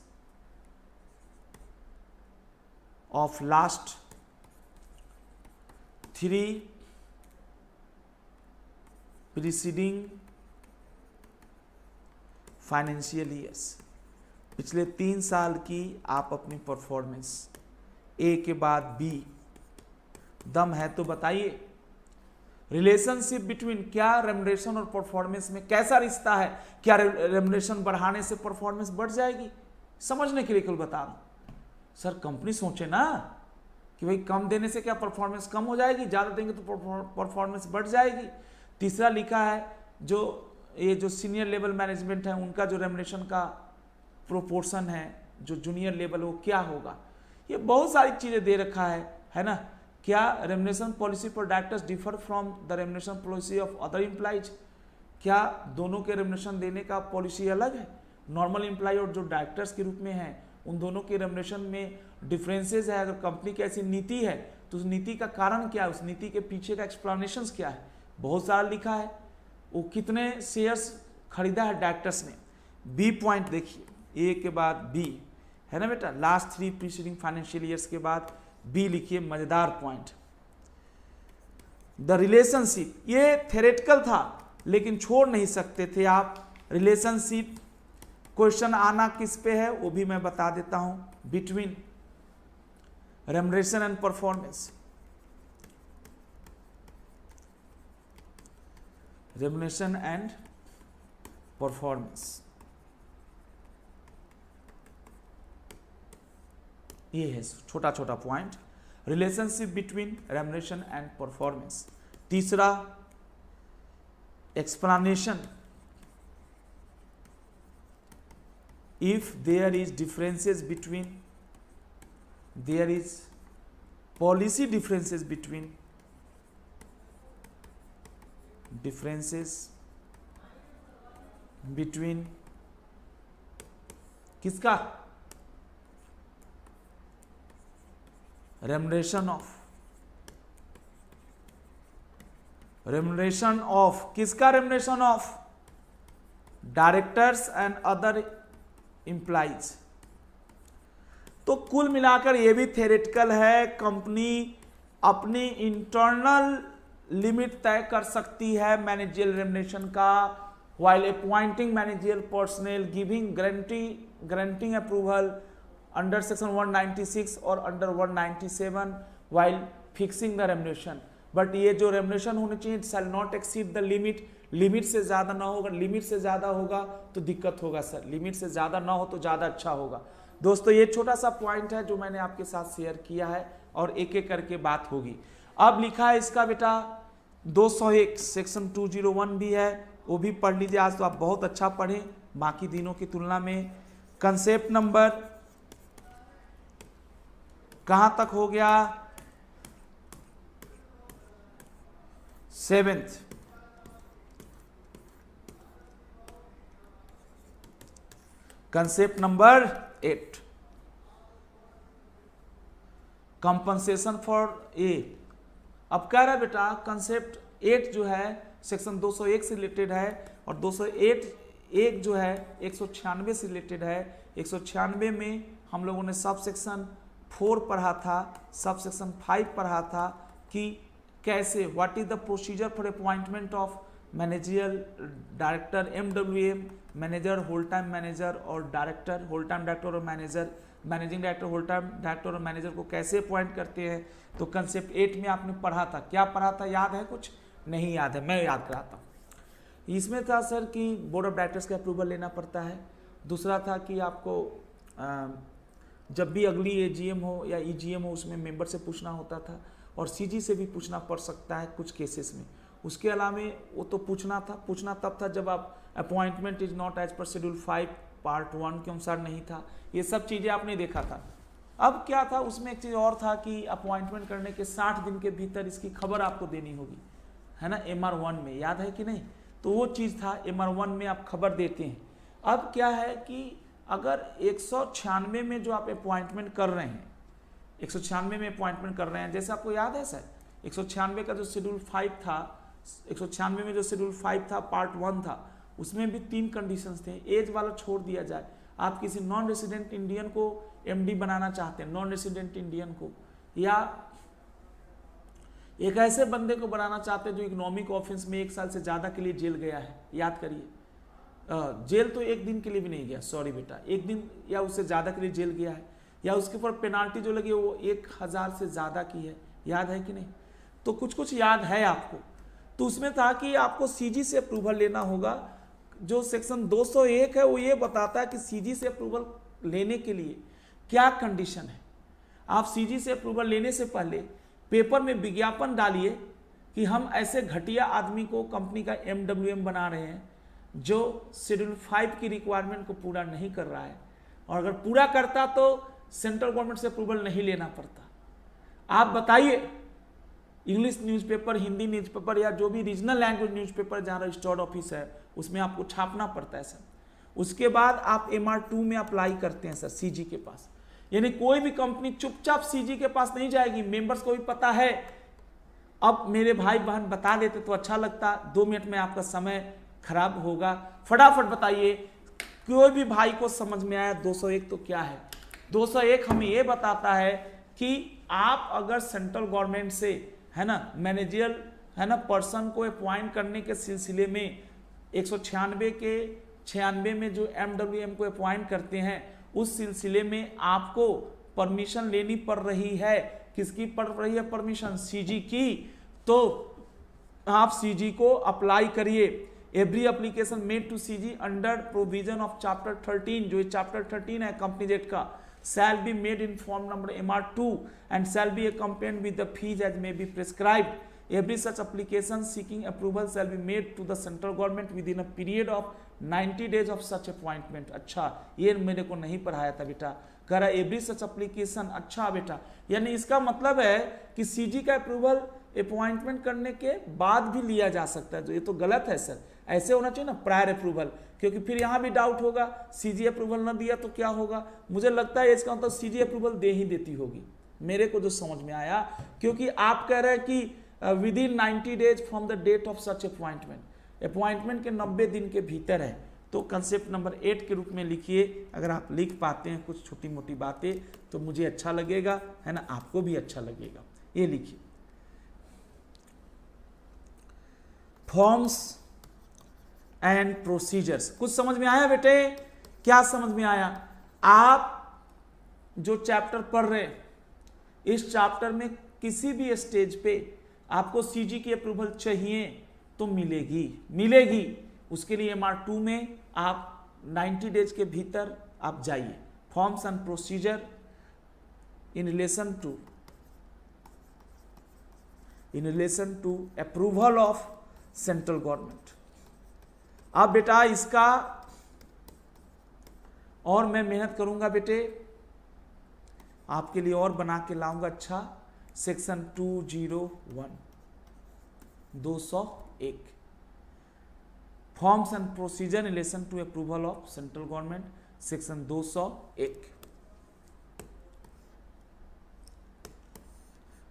of last 3 preceding financial years, पिछले 3 साल की आप अपनी परफॉर्मेंस, ए के बाद बी, दम है तो बताइए। रिलेशनशिप बिटवीन, क्या रेम्युनरेशन और परफॉर्मेंस में कैसा रिश्ता है? क्या रेम्युनरेशन बढ़ाने से परफॉर्मेंस बढ़ जाएगी? समझने के लिए केवल बता रहा हूं सर। कंपनी सोचे ना कि भाई कम देने से क्या परफॉर्मेंस कम हो जाएगी, ज्यादा देंगे तो परफॉर्मेंस बढ़ जाएगी। तीसरा लिखा है जो ये जो सीनियर लेवल मैनेजमेंट है उनका जो रेम्युनरेशन का प्रोपोर्शन है जो जूनियर लेवल वो क्या होगा। ये बहुत सारी चीजें दे रखा है ना। क्या remuneration policy for directors differ from the remuneration policy of other employees? क्या दोनों के रेम्युनरेशन देने का पॉलिसी अलग है? नॉर्मल एम्प्लॉय और जो डायरेक्टर्स के रूप में है उन दोनों के रेम्युनरेशन में डिफरेंसेस है। अगर कंपनी की ऐसी नीति है तो उस नीति का कारण क्या है, उस नीति के पीछे का एक्सप्लेनेशंस क्या है, बहुत सारा लिखा है। वो कितने शेयर्स खरीदा है डायरेक्टर्स ने। बी पॉइंट देखिए, ए के बाद बी है ना बेटा, लास्ट 3 प्रीसीडिंग फाइनेंशियल ईयर्स के बाद बी लिखिए, मजेदार पॉइंट। द रिलेशनशिप, ये थ्योरेटिकल था लेकिन छोड़ नहीं सकते थे आप। रिलेशनशिप क्वेश्चन आना किस पे है वो भी मैं बता देता हूं, between remuneration and performance. Remuneration and performance, ये है छोटा छोटा point. Relationship between remuneration and performance. तीसरा explanation, if there is differences between, there is policy differences between, differences between किसका, रेम्युनरेशन ऑफ किसका, remuneration of directors and other employees. तो कुल मिलाकर ये भी थ्योरेटिकल है। कंपनी अपनी इंटरनल लिमिट तय कर सकती है मैनेजरियल रेम्युनरेशन का, while appointing managerial personnel, giving granting approval under section 196 और under 197 while fixing the remuneration। But ये जो रेम्युनरेशन होनी चाहिए shall not exceed the limit, limit से ज्यादा ना होगा। लिमिट से ज्यादा होगा तो दिक्कत होगा सर, लिमिट से ज्यादा ना हो तो ज्यादा अच्छा होगा। दोस्तों ये छोटा सा पॉइंट है जो मैंने आपके साथ शेयर किया है और एक एक करके बात होगी। अब लिखा है इसका बेटा 201 सेक्शन 201 भी है, वो भी पढ़ लीजिए। आज तो आप बहुत अच्छा पढ़े बाकी दिनों की तुलना में। कंसेप्ट नंबर कहां तक हो गया, 7th। Concept number 8, compensation for a. अब कह रहा है बेटा कंसेप्ट 8 जो है सेक्शन 201 से रिलेटेड है और 208 एक जो है 196 से रिलेटेड है। 196 में हम लोगों ने सब सेक्शन 4 पढ़ा था, सब सेक्शन 5 पढ़ा था कि कैसे, what is the procedure for appointment of managerial director, MWM, manager, whole time manager और डायरेक्टर, होल टाइम डायरेक्टर और manager, managing director, whole time director और मैनेजर को कैसे अपॉइंट करते हैं। तो कंसेप्ट 8 में आपने पढ़ा था, क्या पढ़ा था याद है? कुछ नहीं याद है, मैं याद कराता हूँ। इसमें था सर कि बोर्ड ऑफ डायरेक्टर्स का अप्रूवल लेना पड़ता है। दूसरा था कि आपको जब भी अगली AGM हो या EGM हो उसमें मेंबर से पूछना होता था और CG से भी पूछना पड़ सकता है कुछ केसेस में। उसके अलावा वो तो पूछना तब था जब आप appointment is not as per schedule 5 part 1 के अनुसार नहीं था। ये सब चीज़ें आपने देखा था। अब क्या था उसमें एक चीज़ और था कि अपॉइंटमेंट करने के 60 दिन के भीतर इसकी खबर आपको देनी होगी, है ना, MR1 में, याद है कि नहीं? तो वो चीज़ था, MR1 में आप खबर देते हैं। अब क्या है कि अगर 196 में जो आप अपॉइंटमेंट कर रहे हैं, 196 में अपॉइंटमेंट कर रहे हैं, जैसे आपको याद है सर 196 का जो शेड्यूल 5 था, 196 में जो शेड्यूल 5 था पार्ट 1 था, उसमें भी 3 कंडीशंस थे। एज वाला छोड़ दिया जाए, आप किसी नॉन रेसिडेंट इंडियन को MD बनाना चाहते हैं, नॉन रेसिडेंट इंडियन को, या एक ऐसे बंदे को बनाना चाहते हैं जो इकोनॉमिक ऑफेंस में 1 साल से ज़्यादा के लिए जेल गया है, याद करिए, जेल तो एक दिन के लिए भी नहीं गया, सॉरी बेटा, एक दिन या उससे ज़्यादा के लिए जेल गया है, या उसके ऊपर पेनाल्टी जो लगी वो 1000 से ज़्यादा की है, याद है कि नहीं? तो कुछ कुछ याद है आपको। तो उसमें था कि आपको सीजी से अप्रूवल लेना होगा। जो सेक्शन 201 है वो ये बताता है कि सीजी से अप्रूवल लेने के लिए क्या कंडीशन है। आप सीजी से अप्रूवल लेने से पहले पेपर में विज्ञापन डालिए कि हम ऐसे घटिया आदमी को कंपनी का MWM बना रहे हैं जो शेड्यूल 5 की रिक्वायरमेंट को पूरा नहीं कर रहा है, और अगर पूरा करता तो सेंट्रल गवर्नमेंट से अप्रूवल नहीं लेना पड़ता। आप बताइए, इंग्लिश न्यूज़पेपर, हिंदी न्यूज़पेपर या जो भी रीजनल लैंग्वेज न्यूज़पेपर जहाँ रजिस्टर्ड ऑफिस है उसमें आपको छापना पड़ता है सर। उसके बाद आप MR2 में अप्लाई करते हैं सर सीजी के पास। यानी कोई भी कंपनी चुपचाप सीजी के पास नहीं जाएगी, मेंबर्स को भी पता है। अब मेरे भाई बहन बता देते तो अच्छा लगता, 2 मिनट में आपका समय खराब होगा। फटाफट बताइए, कोई भी भाई को समझ में आया 201 तो क्या है? 201 हमें ये बताता है कि आप अगर सेंट्रल गवर्नमेंट से, है ना, मैनेजरियल, है ना, पर्सन को अपॉइंट करने के सिलसिले में 196 के 96 में जो MWM को अपॉइंट करते हैं उस सिलसिले में आपको परमिशन लेनी पड़ रही है। किसकी पड़ रही है परमिशन? सीजी की। तो आप सीजी को अप्लाई करिए। Every application made to CG under provision of chapter 13, जो चैप्टर 13 है कंपनी एक्ट का, shall be made in form number MR2 and shall be accompanied with the fees as may be prescribed. Every such application seeking approval shall be made to the central government within a period of 90 days of such appointment. अच्छा, ये मेरे को नहीं पढ़ाया था बेटा, कह रहा एवरी सच एप्लीकेशन। अच्छा बेटा, यानी इसका मतलब है कि सीजी का अप्रूवल अपॉइंटमेंट करने के बाद भी लिया जा सकता है। तो ये तो गलत है सर, ऐसे होना चाहिए ना प्रायर अप्रूवल, क्योंकि फिर यहाँ भी डाउट होगा सीजी अप्रूवल ना दिया तो क्या होगा। मुझे लगता है इसका मतलब सीजी अप्रूवल दे ही देती होगी, मेरे को जो समझ में आया, क्योंकि आप कह रहे हैं कि within 90 days from the date of such appointment के 90 दिन के भीतर है। तो कंसेप्ट नंबर 8 के रूप में लिखिए। अगर आप लिख पाते हैं कुछ छोटी मोटी बातें तो मुझे अच्छा लगेगा, है ना, आपको भी अच्छा लगेगा। ये लिखिए, फॉर्म्स एंड प्रोसीजर्स। कुछ समझ में आया बेटे? क्या समझ में आया? आप जो चैप्टर पढ़ रहे हैं, इस चैप्टर में किसी भी स्टेज पे आपको सीजी की अप्रूवल चाहिए तो मिलेगी। उसके लिए MR2 में आप 90 डेज के भीतर आप जाइए। Forms and procedure in relation to approval of central government. अब बेटा इसका और मैं मेहनत करूंगा बेटे, आपके लिए और बना के लाऊंगा। अच्छा, section 201 201 forms and procedure in relation to approval of central government, section 201।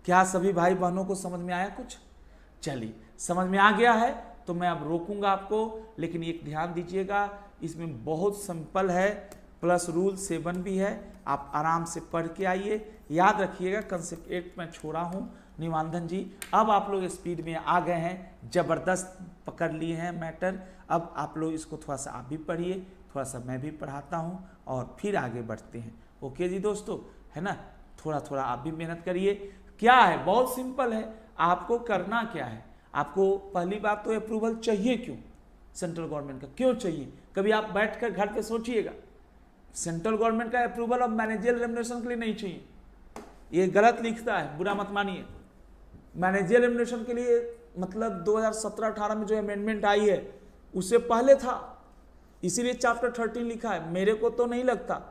क्या सभी भाई बहनों को समझ में आया कुछ? चलिए, समझ में आ गया है तो मैं अब रोकूंगा आपको, लेकिन एक ध्यान दीजिएगा, इसमें बहुत सिंपल है, प्लस रूल 7 भी है। आप आराम से पढ़ के आइए, याद रखिएगा। कंसेप्ट 8 में छोड़ा हूँ निवांधन जी। अब आप लोग स्पीड में आ गए हैं, जबरदस्त पकड़ लिए हैं मैटर। अब आप लोग इसको थोड़ा सा आप भी पढ़िए, थोड़ा सा मैं भी पढ़ाता हूँ और फिर आगे बढ़ते हैं। ओके जी दोस्तों, है ना, थोड़ा थोड़ा आप भी मेहनत करिए। क्या है, बहुत सिंपल है। आपको करना क्या है, आपको पहली बात तो अप्रूवल चाहिए क्यों सेंट्रल गवर्नमेंट का, क्यों चाहिए? कभी आप बैठकर घर पे सोचिएगा, सेंट्रल गवर्नमेंट का अप्रूवल अब मैनेजरियल रेम्युनरेशन के लिए नहीं चाहिए। ये गलत लिखता है, बुरा मत मानिए। मैनेजरियल रेम्युनरेशन के लिए मतलब 2017-18 में जो अमेंडमेंट आई है उससे पहले था, इसीलिए चैप्टर 13 लिखा है। मेरे को तो नहीं लगता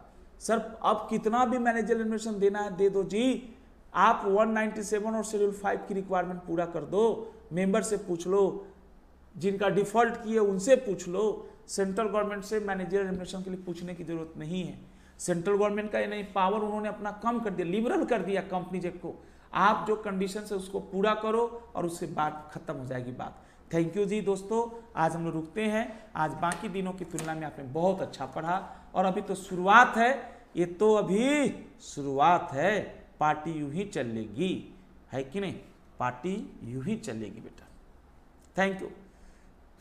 सर अब कितना भी मैनेजरियल रेम्युनरेशन देना है दे दो जी। आप 197 और शेड्यूल 5 की रिक्वायरमेंट पूरा कर दो, मेंबर से पूछ लो, जिनका डिफॉल्ट किए उनसे पूछ लो। सेंट्रल गवर्नमेंट से मैनेजरियल रेम्युनरेशन के लिए पूछने की जरूरत नहीं है। सेंट्रल गवर्नमेंट का ये नहीं, पावर उन्होंने अपना कम कर दिया, लिबरल कर दिया कंपनी एक्ट को। आप जो कंडीशन है उसको पूरा करो और उससे बात खत्म हो जाएगी बात। थैंक यू जी दोस्तों, आज हम लोग रुकते हैं। आज बाकी दिनों की तुलना में आपने बहुत अच्छा पढ़ा और अभी तो शुरुआत है, ये तो अभी शुरुआत है। पार्टी यूं ही चलेगी, है कि नहीं? पार्टी यूं ही चलेगी बेटा। Thank you.